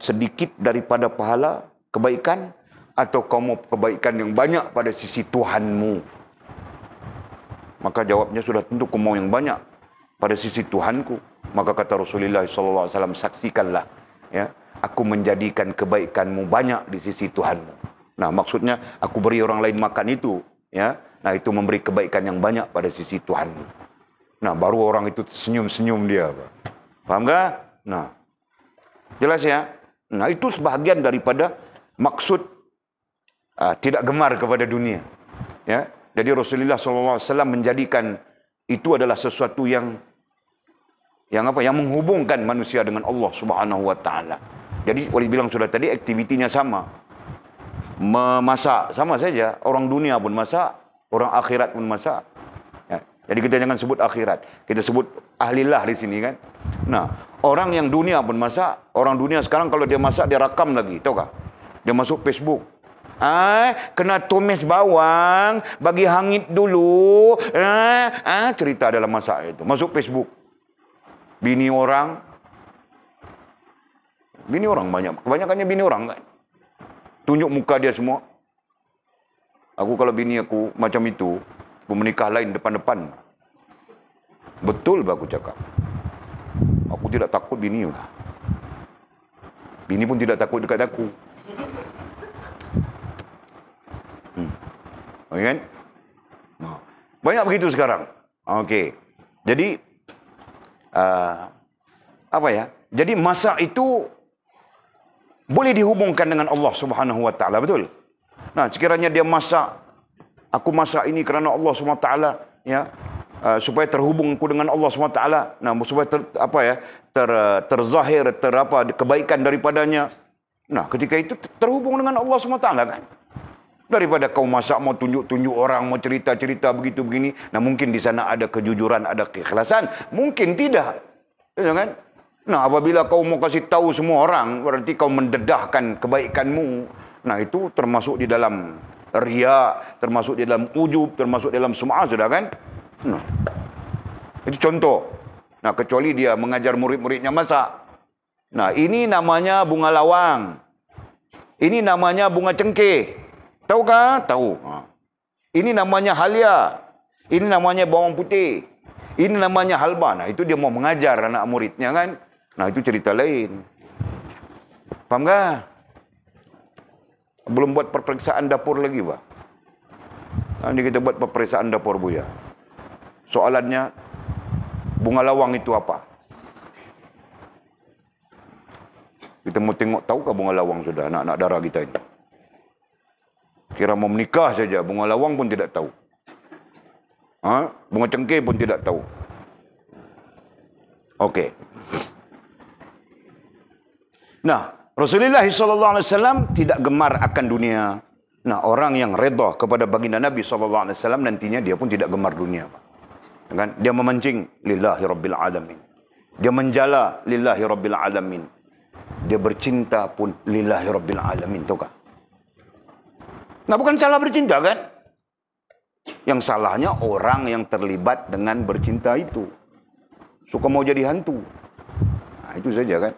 A: sedikit daripada pahala kebaikan atau kau mau kebaikan yang banyak pada sisi Tuhanmu? Maka jawabnya sudah tentu aku mau yang banyak pada sisi Tuhanku. Maka kata Rasulullah SAW, saksikanlah, ya, aku menjadikan kebaikanmu banyak di sisi Tuhanmu. Nah, maksudnya aku beri orang lain makan itu, ya. Nah, itu memberi kebaikan yang banyak pada sisi Tuhanmu. Nah, baru orang itu senyum-senyum dia. Faham tak? Nah, jelas ya? Nah, itu sebahagian daripada maksud tidak gemar kepada dunia. Ya. Jadi Rasulullah SAW menjadikan itu adalah sesuatu yang menghubungkan manusia dengan Allah Subhanahu Wa Taala. Jadi Walid bilang sudah tadi, aktivitinya sama. Memasak sama saja. Orang dunia pun masak, orang akhirat pun masak. Ya. Jadi kita jangan sebut akhirat, kita sebut ahlillah di sini kan. Nah, orang yang dunia pun masak. Orang dunia sekarang kalau dia masak, dia rakam lagi, tahu kah? Dia masuk Facebook. Kena tumis bawang, bagi hangit dulu. Cerita dalam masak itu. Masuk Facebook. Bini orang banyak. Kebanyakannya bini orang kan. Tunjuk muka dia semua. Aku kalau bini aku macam itu, aku menikah lain depan-depan. Betul bah aku cakap. Aku tidak takut bini lah. Bini pun tidak takut dekat aku. Okey kan? Banyak begitu sekarang. Okey. Jadi Jadi masak itu boleh dihubungkan dengan Allah Subhanahu Wa Taala, betul? Nah, sekiranya dia masak, aku masak ini kerana Allah Subhanahu Wa Taala, ya, supaya terhubungku dengan Allah Subhanahu Wa Taala. Nah, supaya terzahir kebaikan daripadanya. Nah, ketika itu terhubung dengan Allah Subhanahu Wa Taala kan? Daripada kau masak mau tunjuk-tunjuk orang, mau cerita-cerita begitu begini. Nah, mungkin di sana ada kejujuran, ada keikhlasan. Mungkin tidak. Ya kan? Nah, apabila kau mau kasih tahu semua orang, berarti kau mendedahkan kebaikanmu. Nah, itu termasuk di dalam riya, termasuk di dalam ujub, termasuk di dalam sum'ah, sudah kan? Nah, itu contoh. Nah, kecuali dia mengajar murid-muridnya masak. Nah, ini namanya bunga lawang. Ini namanya bunga cengkeh. Tahukah? Tahu. Ini namanya halia. Ini namanya bawang putih. Ini namanya halba. Nah, itu dia mau mengajar anak muridnya kan. Nah, itu cerita lain. Faham tak? Belum buat peperiksaan dapur lagi, Pak. Nanti kita buat peperiksaan dapur, Buya. Soalannya, bunga lawang itu apa? Kita mau tengok, tahukah bunga lawang sudah anak-anak darah kita ini? Kira mau menikah saja, bunga lawang pun tidak tahu. Bunga cengkeh pun tidak tahu. Okey. Nah, Rasulullah SAW tidak gemar akan dunia. Nah, orang yang redha kepada baginda Nabi SAW nantinya dia pun tidak gemar dunia. Kan? Dia memancing lillahi rabbil alamin. Dia menjala lillahi rabbil alamin. Dia bercinta pun lillahi rabbil alamin, tahu kah? Nah, bukan salah bercinta kan? Yang salahnya orang yang terlibat dengan bercinta itu. Suka mau jadi hantu. Nah, itu saja kan?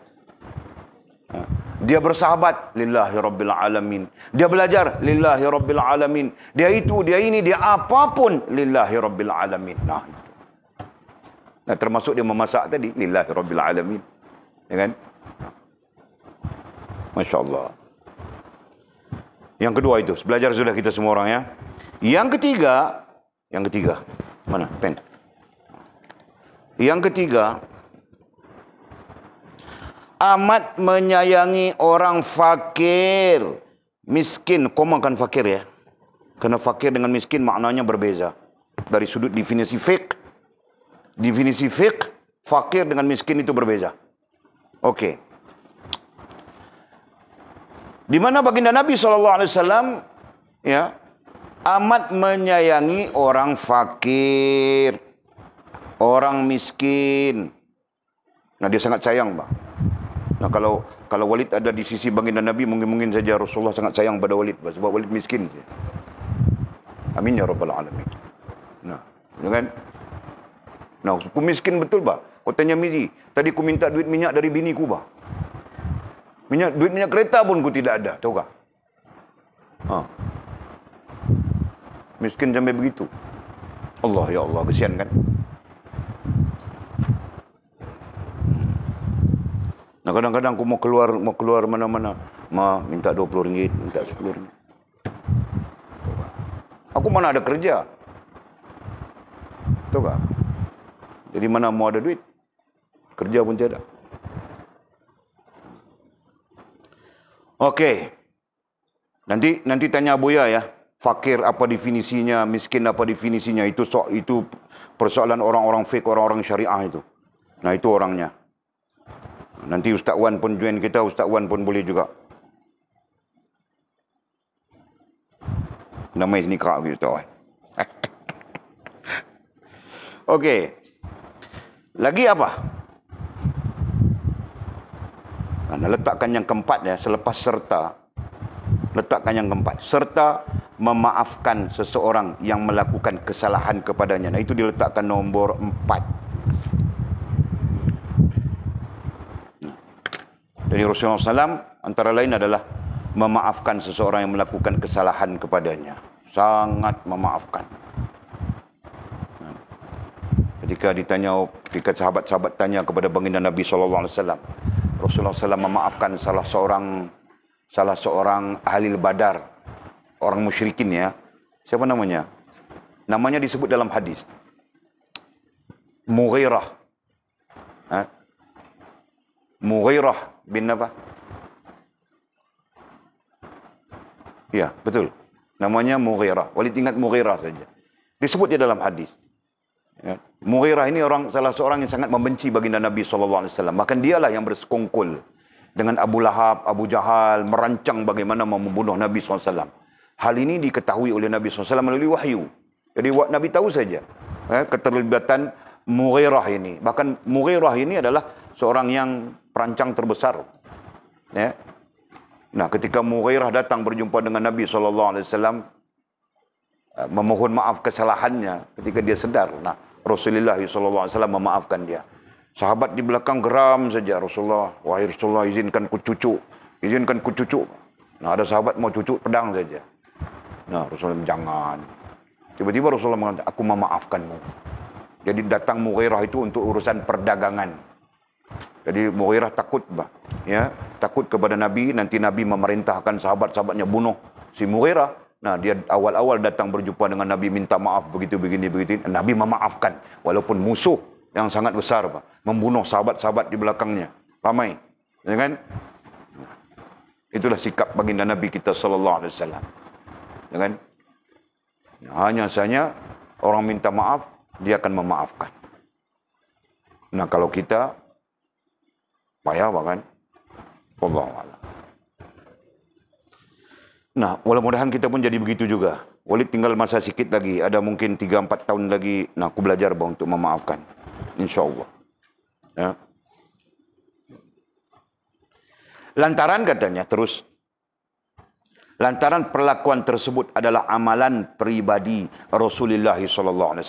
A: Dia bersahabat lillahi rabbil alamin. Dia belajar lillahi rabbil alamin. Dia itu, dia ini, dia apapun lillahi rabbil alamin. Nah, itu. Nah, termasuk dia memasak tadi lillahi rabbil alamin. Ya kan? Masya Allah. Yang kedua itu, belajar sudah kita semua orang ya. Yang ketiga, mana pen? Yang ketiga, amat menyayangi orang fakir, miskin. Komakan fakir ya. Karena fakir dengan miskin maknanya berbeza. Dari sudut definisi fiqh, fakir dengan miskin itu berbeza. Okey. Di mana baginda Nabi SAW ya, amat menyayangi orang fakir, orang miskin. Nah, dia sangat sayang, Bang. Nah, kalau Walid ada di sisi baginda Nabi, mungkin saja Rasulullah sangat sayang pada Walid, sebab Walid miskin. Amin ya rabbal alamin. Nah, ya kan? Nah, aku miskin betul, Bang. Kau tanya Mizi, tadi aku minta duit minyak dari bini ku, Bang. Duit minyak kereta pun ku tidak ada, tahu tak? Ha. Miskin sampai begitu. Allah, ya Allah, kesian kan? Nah, kadang-kadang aku mau keluar mana-mana, minta RM20, minta RM10. Aku mana ada kerja? Tahu tak? Jadi mana mau ada duit? Kerja pun tiada. Okey. Nanti tanya Buya ya. Fakir apa definisinya, miskin apa definisinya, itu persoalan orang-orang fik, orang-orang syariah itu. Nah, itu orangnya. Nanti Ustaz Wan pun join kita, Ustaz Wan pun boleh juga. Nama nikah gitu, Ustaz Wan. Okey. Lagi apa? Nah, letakkan yang keempat ya, selepas serta. Letakkan yang keempat. Serta memaafkan seseorang yang melakukan kesalahan kepadanya. Nah, itu diletakkan nombor 4. Dari Rasulullah SAW antara lain adalah memaafkan seseorang yang melakukan kesalahan kepadanya. Sangat memaafkan. Ketika sahabat-sahabat tanya kepada baginda Nabi SAW, Rasulullah SAW memaafkan salah seorang ahli Badar, orang musyrikin ya. Siapa namanya? Namanya disebut dalam hadis. Mughirah. Mughirah bin apa? Ya, betul. Namanya Mughirah. Walid ingat Mughirah saja. Disebut dia dalam hadis. Ya. Mughirah ini salah seorang yang sangat membenci baginda Nabi SAW. Bahkan dialah yang bersekongkol dengan Abu Lahab, Abu Jahal, merancang bagaimana membunuh Nabi SAW. Hal ini diketahui oleh Nabi SAW melalui wahyu. Jadi Nabi tahu saja keterlibatan Mughirah ini. Bahkan Mughirah ini adalah seorang yang perancang terbesar. Ya. Nah, ketika Mughirah datang berjumpa dengan Nabi SAW, memohon maaf kesalahannya ketika dia sedar. Nah, Rasulullah SAW memaafkan dia. Sahabat di belakang geram saja. Rasulullah, wahai Rasulullah, izinkan ku cucu. Izinkan ku cucu. Nah, ada sahabat mau cucu pedang saja. Nah, Rasulullah, jangan. Tiba-tiba Rasulullah mengatakan, aku memaafkanmu. Jadi datang Mughirah itu untuk urusan perdagangan. Jadi Mughirah takut, ya, takut kepada Nabi. Nanti Nabi memerintahkan sahabat-sahabatnya bunuh si Mughirah. Nah, dia awal-awal datang berjumpa dengan Nabi, minta maaf begitu. Nabi memaafkan, walaupun musuh yang sangat besar, membunuh sahabat-sahabat di belakangnya, ramai, ya kan? Nah, itulah sikap baginda Nabi kita sallallahu alaihi wasallam, ya kan? Nah, hanya saja orang minta maaf, dia akan memaafkan. Nah, kalau kita payah, kan? Wallahu a'lam. Nah, mudah-mudahan kita pun jadi begitu juga. Walid tinggal masa sikit lagi. Ada mungkin 3-4 tahun lagi. Nah, aku belajar untuk memaafkan. InsyaAllah. Ya. Lantaran katanya terus. Lantaran perlakuan tersebut adalah amalan pribadi Rasulullah SAW.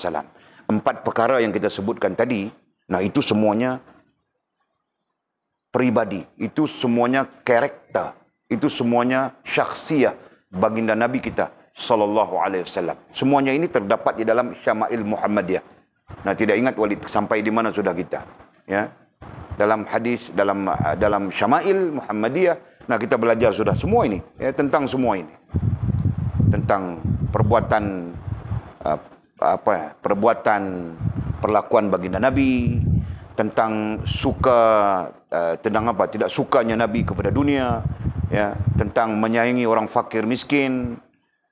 A: 4 perkara yang kita sebutkan tadi. Nah, itu semuanya pribadi. Itu semuanya karakter. Itu semuanya syakhsiyah baginda Nabi kita sallallahu alaihi wasallam. Semuanya ini terdapat di dalam Syama'il Muhammadiyah. Nah, tidak ingat Walid sampai di mana sudah kita, ya. Dalam hadis, dalam Syama'il Muhammadiyah, nah kita belajar sudah semua ini, ya, tentang semua ini. Tentang perbuatan perlakuan baginda Nabi, tentang tidak sukanya Nabi kepada dunia, ya, tentang menyayangi orang fakir miskin,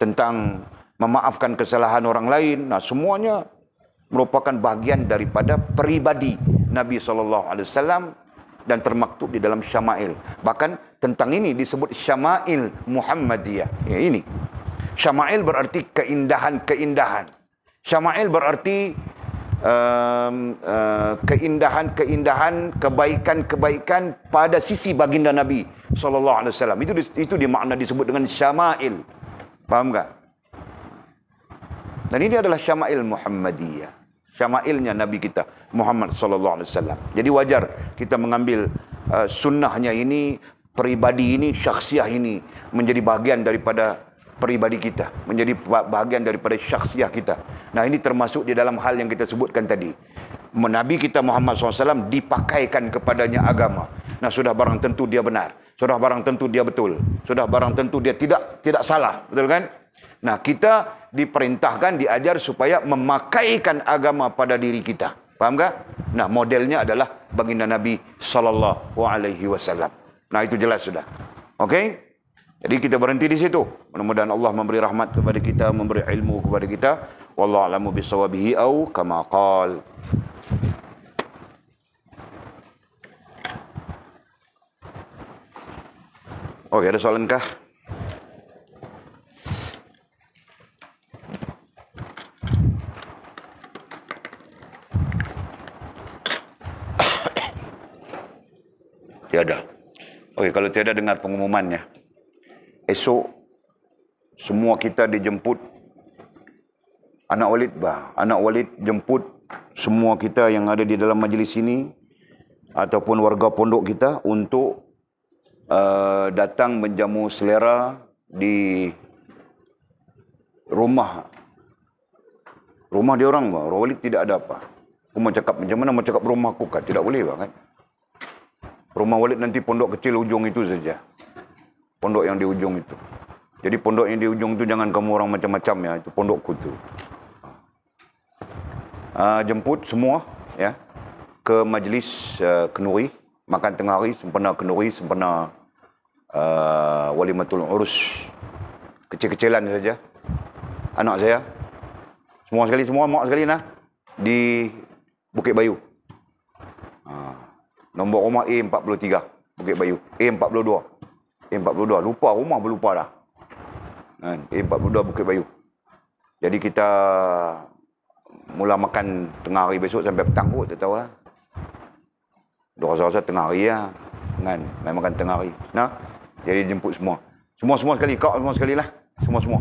A: tentang memaafkan kesalahan orang lain. Nah, semuanya merupakan bahagian daripada pribadi Nabi SAW dan termaktub di dalam Syama'il. Bahkan tentang ini disebut Syama'il Muhammadiyah. Ya, ini. Syama'il berarti keindahan-keindahan. Syama'il berarti keindahan-keindahan, kebaikan-kebaikan pada sisi baginda Nabi SAW. Itu dimakna disebut dengan Syama'il. Faham tak? Dan ini adalah Syama'il Muhammadiyah. Syama'ilnya Nabi kita Muhammad SAW. Jadi wajar kita mengambil sunnahnya ini, pribadi ini, syakhsiah ini menjadi bahagian daripada peribadi kita, menjadi bahagian daripada syakhsiah kita. Nah, ini termasuk di dalam hal yang kita sebutkan tadi. Nabi kita Muhammad SAW dipakaikan kepadanya agama. Nah, sudah barang tentu dia benar, sudah barang tentu dia betul, sudah barang tentu dia tidak salah, betul kan? Nah, kita diperintahkan, diajar supaya memakaikan agama pada diri kita. Faham tak? Nah, modelnya adalah baginda Nabi SAW. Nah, itu jelas sudah. Okey? Jadi kita berhenti di situ. Mudah-mudahan Allah memberi rahmat kepada kita, memberi ilmu kepada kita. Wallahu a'lamu bisawabihi au kama qala. Okey, ada soalan kah? Tiada. Okey, kalau tiada, dengar pengumumannya. Esok semua kita dijemput. Anak Walid jemput semua kita yang ada di dalam majlis ini ataupun warga pondok kita untuk datang menjamu selera di rumah dia orang. Walid tidak ada apa. Aku mau cakap macam mana mau cakap rumah aku kan? Tidak boleh kan? Rumah Walid nanti pondok kecil ujung itu saja. Pondok yang di ujung itu. Jadi pondok yang di ujung itu jangan kamu orang macam-macam ya. Itu pondokku tu. Jemput semua ya ke majlis Kenuri, makan tengah hari sempena Kenuri, sempena Walimatul Urus. Kecil-kecilan saja. Anak saya. Semua mak sekali nah di Bukit Bayu. Nombor rumah A43 Bukit Bayu. A42. Lupa rumah berlupa dah. A42 Bukit Bayu. Jadi kita mula makan tengah hari besok sampai petang kot, tak tahulah. Dia rasa tengah hari lah. Kan? Main makan tengah hari. Nah, jadi jemput semua. Semua sekali. Kau semua sekali lah. Semua.